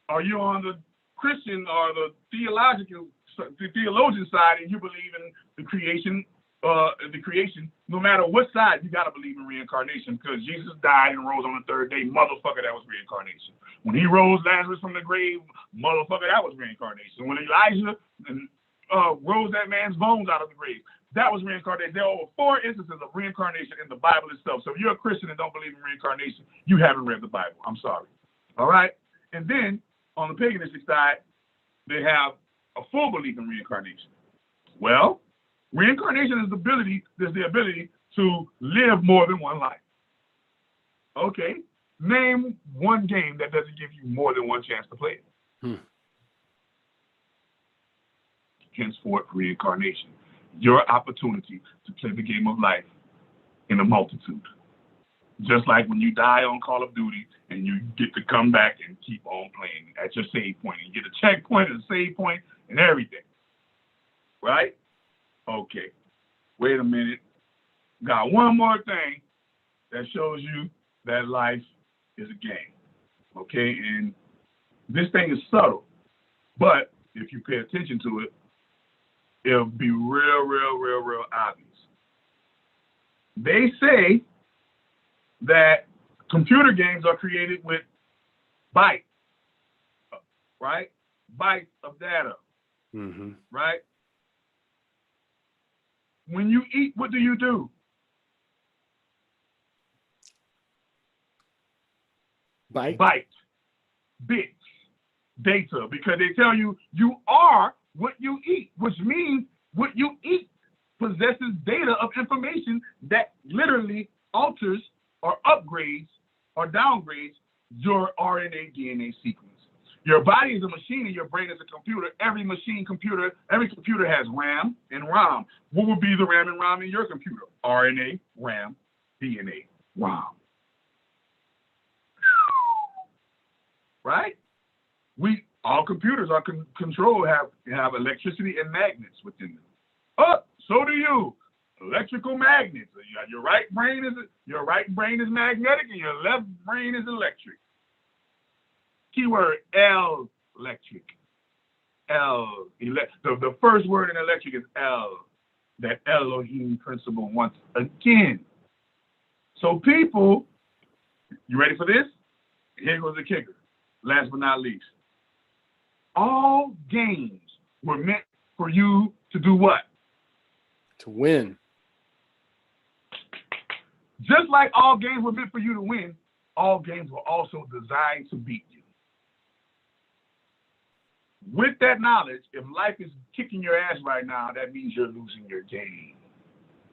or you're on the Christian or the theologian side and you believe in the creation, no matter what side, you got to believe in reincarnation, because Jesus died and rose on the third day. Motherfucker, that was reincarnation. When he rose Lazarus from the grave, motherfucker, that was reincarnation. When Elijah rose that man's bones out of the grave, that was reincarnation. There are over 4 instances of reincarnation in the Bible itself. So if you're a Christian and don't believe in reincarnation, you haven't read the Bible. I'm sorry. All right? And then on the paganistic side, they have a full belief in reincarnation. Well, reincarnation is the ability to live more than one life. Okay. Name one game that doesn't give you more than one chance to play it. Henceforth, reincarnation. Your opportunity to play the game of life in a multitude. Just like when you die on Call of Duty and you get to come back and keep on playing at your save point. And you get a checkpoint and a save point and everything. Right? Okay. Wait a minute. Got one more thing that shows you that life is a game. Okay? And this thing is subtle. But if you pay attention to it, it'll be real obvious. They say that computer games are created with bytes, right? Bytes of data, right? When you eat, what do? Byte, bits, data, because they tell you you are what you eat, which means what you eat possesses data of information that literally alters or upgrades or downgrades your RNA DNA sequence. Your body is a machine and your brain is a computer. Every computer has RAM and ROM. What would be the RAM and ROM in your computer? RNA, RAM, DNA, ROM. Right? All computers are controlled, have electricity and magnets within them. Oh, so do you. Electrical magnets. Your right brain is magnetic and your left brain is electric. Keyword electric. The first word in electric is L. That Elohim principle once again. So people, you ready for this? Here goes the kicker. Last but not least. All games were meant for you to do what? To win. Just like all games were meant for you to win, all games were also designed to beat you. With that knowledge, if life is kicking your ass right now, that means you're losing your game.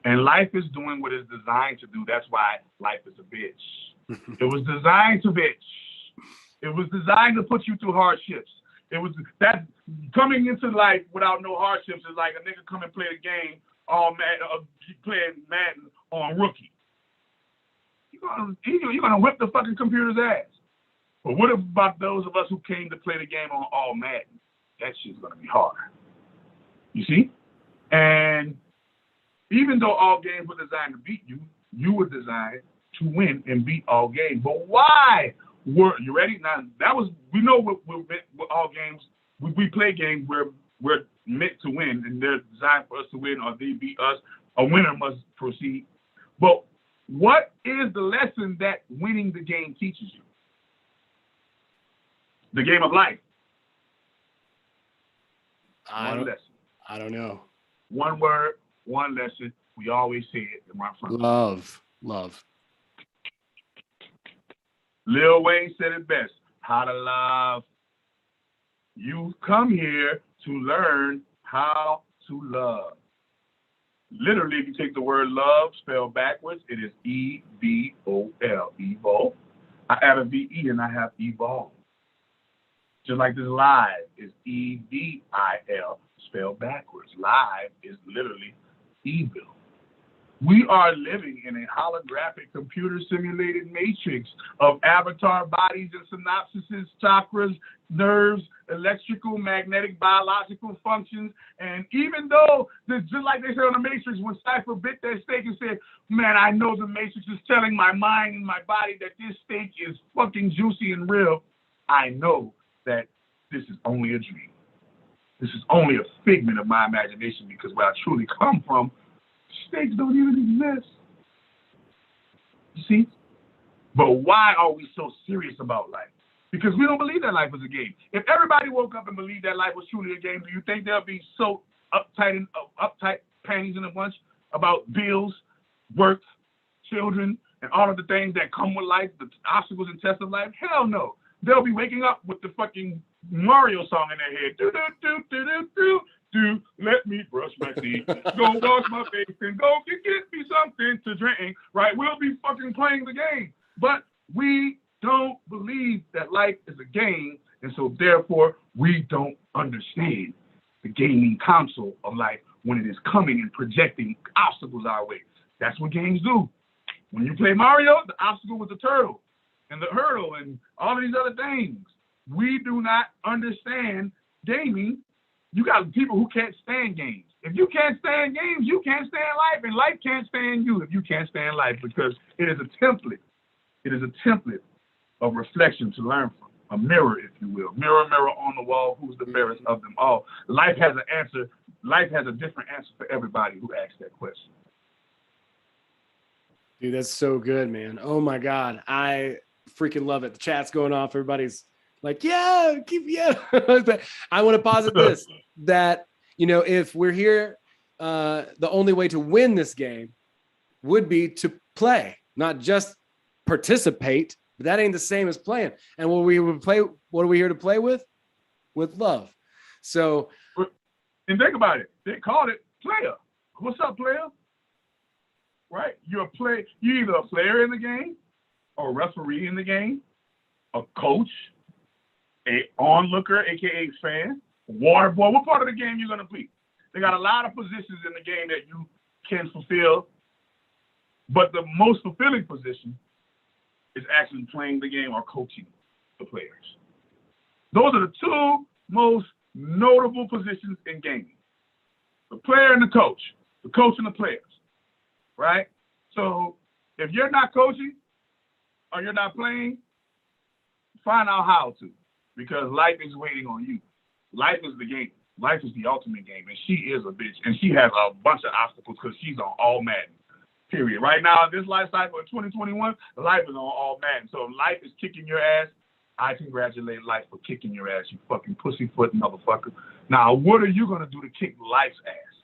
And life is doing what it's designed to do. That's why life is a bitch. It was designed to bitch. It was designed to put you through hardships. It was that coming into life without no hardships is like a nigga come and play the game all mad, playing Madden on rookie. You're gonna whip the fucking computer's ass. But what about those of us who came to play the game on all Madden? That shit's gonna be hard. You see? And even though all games were designed to beat you, you were designed to win and beat all games. But why? You ready? Now we know what all games. We play games where we're meant to win, and they're designed for us to win, or they beat us. A winner must proceed. But what is the lesson that winning the game teaches you? The game of life. I don't know. One word, one lesson. We always say it in my front. Love. Lil Wayne said it best. How to love You come here to learn how to love. Literally, if you take the word love spelled backwards, it is E-V-O-L, evolve. I add a V-E and I have evolve. Just like this live is E-V-I-L, spelled backwards. Live is literally evil. We are living in a holographic computer simulated matrix of avatar bodies and synapses, chakras, nerves, electrical, magnetic, biological functions. And even though, just like they said on the Matrix, when Cypher bit that steak and said, man, I know the Matrix is telling my mind and my body that this steak is fucking juicy and real, I know that this is only a dream. This is only a figment of my imagination, because where I truly come from, steaks don't even exist. You see? But why are we so serious about life? Because we don't believe that life is a game. If everybody woke up and believed that life was truly a game, do you think they'll be so uptight panties in a bunch about bills, work, children, and all of the things that come with life, the obstacles and tests of life? Hell no. They'll be waking up with the fucking Mario song in their head. Do do do do do do do. Let me brush my teeth. Go wash my face and go get me something to drink. Right? We'll be fucking playing the game, but we don't believe that life is a game, and so therefore we don't understand the gaming console of life when it is coming and projecting obstacles our way. That's what games do. When you play Mario, the obstacle was the turtle and the hurdle and all of these other things. We do not understand gaming. You got people who can't stand games. If you can't stand games, you can't stand life, and life can't stand you if you can't stand life, because it is a template. It is a template of reflection to learn from, a mirror, if you will. Mirror, mirror on the wall, who's the fairest of them all? Life has an answer. Life has a different answer for everybody who asks that question. Dude, that's so good, man. Oh my God. I freaking love it. The chat's going off. Everybody's like, yeah, I want to posit this, that, you know, if we're here, the only way to win this game would be to play, not just participate. But that ain't the same as playing. And what are we here to play with? With love. So, and think about it. They called it player. What's up, player? Right? You're either a player in the game, or a referee in the game, a coach, a onlooker, aka fan, water boy. What part of the game you're gonna be? They got a lot of positions in the game that you can fulfill, but the most fulfilling position is actually playing the game or coaching the players. Those are the two most notable positions in gaming. The player and the coach and the players, right? So if you're not coaching or you're not playing, find out how to, because life is waiting on you. Life is the game. Life is the ultimate game, and she is a bitch, and she has a bunch of obstacles because she's on all Madden. Period. Right now, in this life cycle in 2021, life is on all Madden. So if life is kicking your ass, I congratulate life for kicking your ass, you fucking pussyfoot motherfucker. Now, what are you going to do to kick life's ass?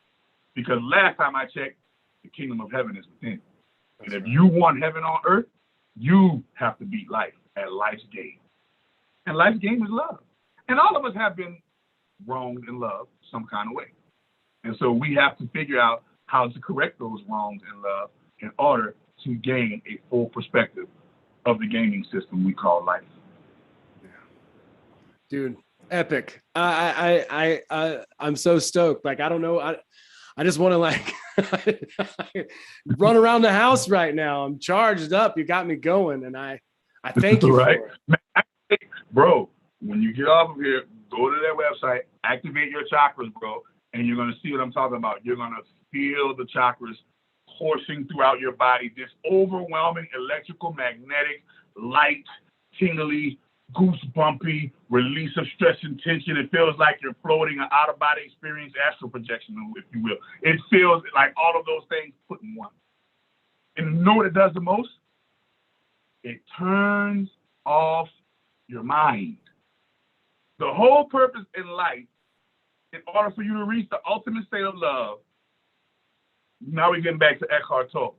Because last time I checked, the kingdom of heaven is within. And if you want heaven on earth, you have to beat life at life's game. And life's game is love. And all of us have been wronged in love some kind of way. And so we have to figure out how to correct those wrongs in love in order to gain a full perspective of the gaming system we call life. Yeah. Dude, epic. I'm so stoked. Like, I don't know. I just want to like run around the house right now. I'm charged up. You got me going. And I thank you right? for it. Bro, when you get off of here, go to their website, activate your chakras, bro, and you're going to see what I'm talking about. You're going to feel the chakras coursing throughout your body, this overwhelming electrical, magnetic, light, tingly, goosebumpy release of stress and tension. It feels like you're floating, an out-of-body experience, astral projection, if you will. It feels like all of those things put in one. And you know what it does the most? It turns off your mind. The whole purpose in life, in order for you to reach the ultimate state of love, now we're getting back to Eckhart Tolle.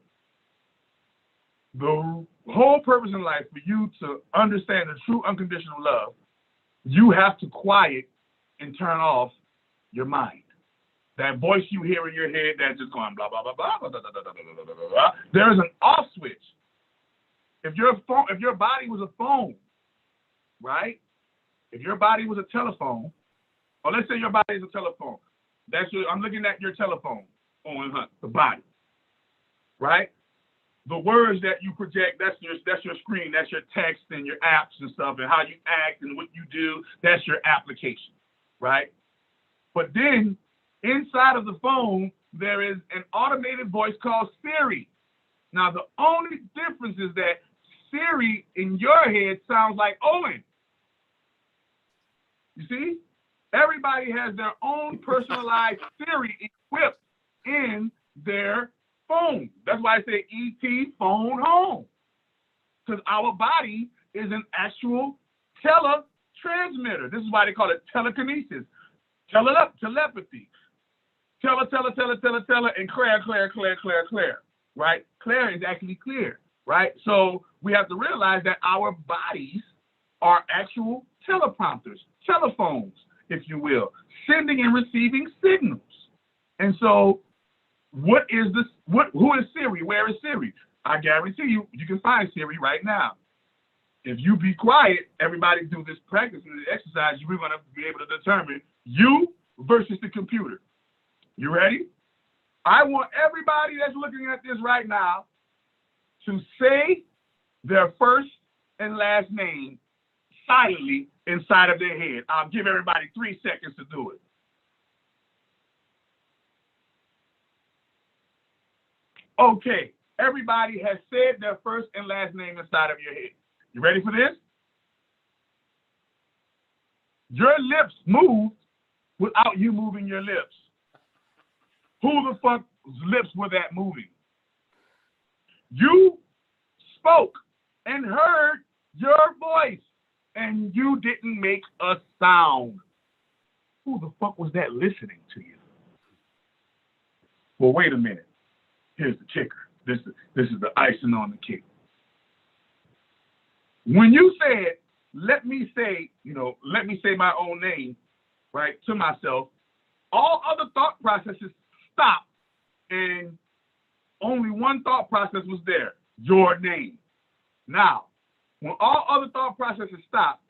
The whole purpose in life for you to understand the true unconditional love, you have to quiet and turn off your mind. That voice you hear in your head that's just going blah, blah, blah, blah, blah, blah, blah, blah, blah, blah, blah, blah. There is an off switch. If your body was a phone, right? If your body was a telephone, or let's say your body is a telephone. I'm looking at your telephone on the body, right? The words that you project, that's your screen, that's your text and your apps and stuff, and how you act and what you do, that's your application, right? But then inside of the phone, there is an automated voice called Siri. Now, the only difference is that Siri in your head sounds like Owen. You see? Everybody has their own personalized Siri equipped in their phone. That's why I say ET phone home. Because our body is an actual teletransmitter. This is why they call it telekinesis. Telepathy. Tele, and clear. Right? Clear is actually clear. Right? So we have to realize that our bodies are actual teleprompters, telephones, if you will, sending and receiving signals. And so who is Siri? Where is Siri? I guarantee you can find Siri right now. If you be quiet, everybody do this practice and this exercise, we're going to be able to determine you versus the computer. You ready? I want everybody that's looking at this right now to say their first and last name silently inside of their head. I'll give everybody 3 seconds to do it. Okay, everybody has said their first and last name inside of your head. You ready for this? Your lips moved without you moving your lips. Who the fuck's lips were that moving? You spoke and heard your voice, and you didn't make a sound. Who the fuck was that listening to you? Well, wait a minute. Here's the kicker. This is the icing on the cake. When you said, let me say my own name, right, to myself, all other thought processes stopped, and only one thought process was there, your name. Now, when all other thought processes stopped,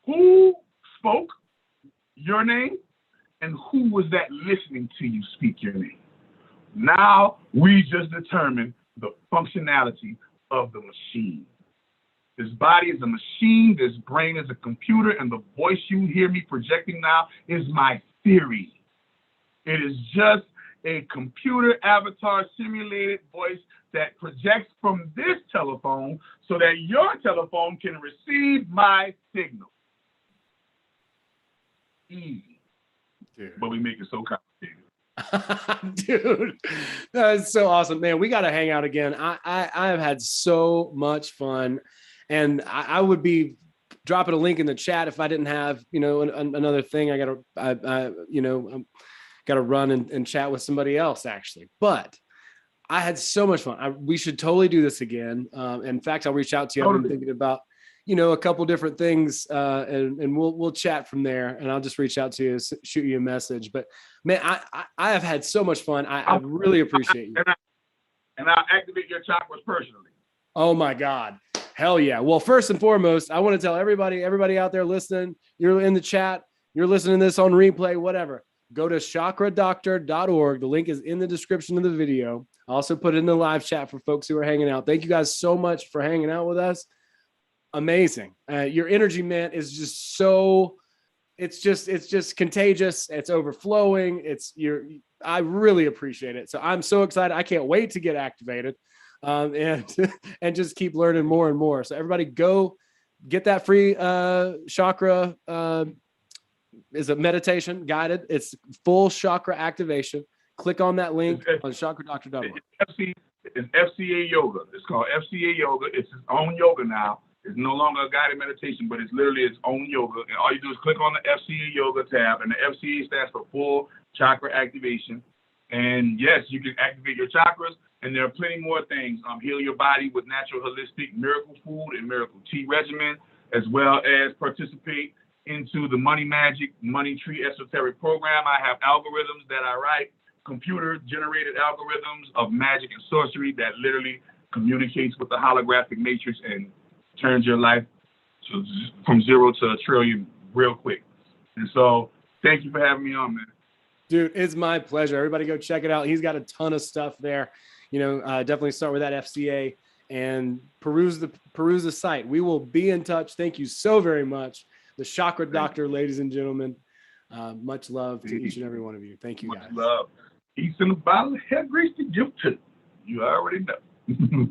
who spoke your name, and who was that listening to you speak your name? Now we just determined the functionality of the machine. This body is a machine, this brain is a computer, and the voice you hear me projecting now is my theory. It is just a computer avatar simulated voice that projects from this telephone so that your telephone can receive my signal. Easy. Dude. But we make it so complicated. Dude, that is so awesome, man. We got to hang out again. I have had so much fun, and I would be dropping a link in the chat if I didn't have, another thing. I got to run and chat with somebody else actually, but I had so much fun. We should totally do this again. In fact, I'll reach out to you. I've been thinking about, a couple different things, and we'll chat from there, and I'll just reach out to you, shoot you a message. But man, I have had so much fun. I really appreciate you. And I'll activate your chakras personally. Oh my God. Hell yeah. Well, first and foremost, I want to tell everybody out there listening, you're in the chat, you're listening to this on replay, whatever, go to chakradoctor.org. The link is in the description of the video. I also put it in the live chat for folks who are hanging out. Thank you guys so much for hanging out with us. Amazing. Your energy, man, is just so, it's just contagious. It's overflowing. I really appreciate it. So I'm so excited. I can't wait to get activated, and just keep learning more and more. So everybody go get that free chakra, is a meditation guided. It's full chakra activation. Click on that link on chakradoctor.org. It's FCA yoga. It's called FCA yoga. It's its own yoga now. It's no longer a guided meditation, but it's literally its own yoga. And all you do is click on the FCA yoga tab, and the FCA stands for full chakra activation. And yes, you can activate your chakras, and there are plenty more things. Heal your body with natural, holistic, miracle food and miracle tea regimen, as well as participate into the money magic, money tree esoteric program. I have algorithms that I write, computer generated algorithms of magic and sorcery that literally communicates with the holographic matrix and turns your life from 0 to a trillion real quick. And so thank you for having me on, man. Dude, it's my pleasure. Everybody go check it out. He's got a ton of stuff there. You know, definitely start with that FCA and peruse the site. We will be in touch. Thank you so very much. The Chakra Doctor, ladies and gentlemen. Much love to each and every one of you. Thank you, guys. Much love. Peace in the bottle. Have grace to give to. You already know.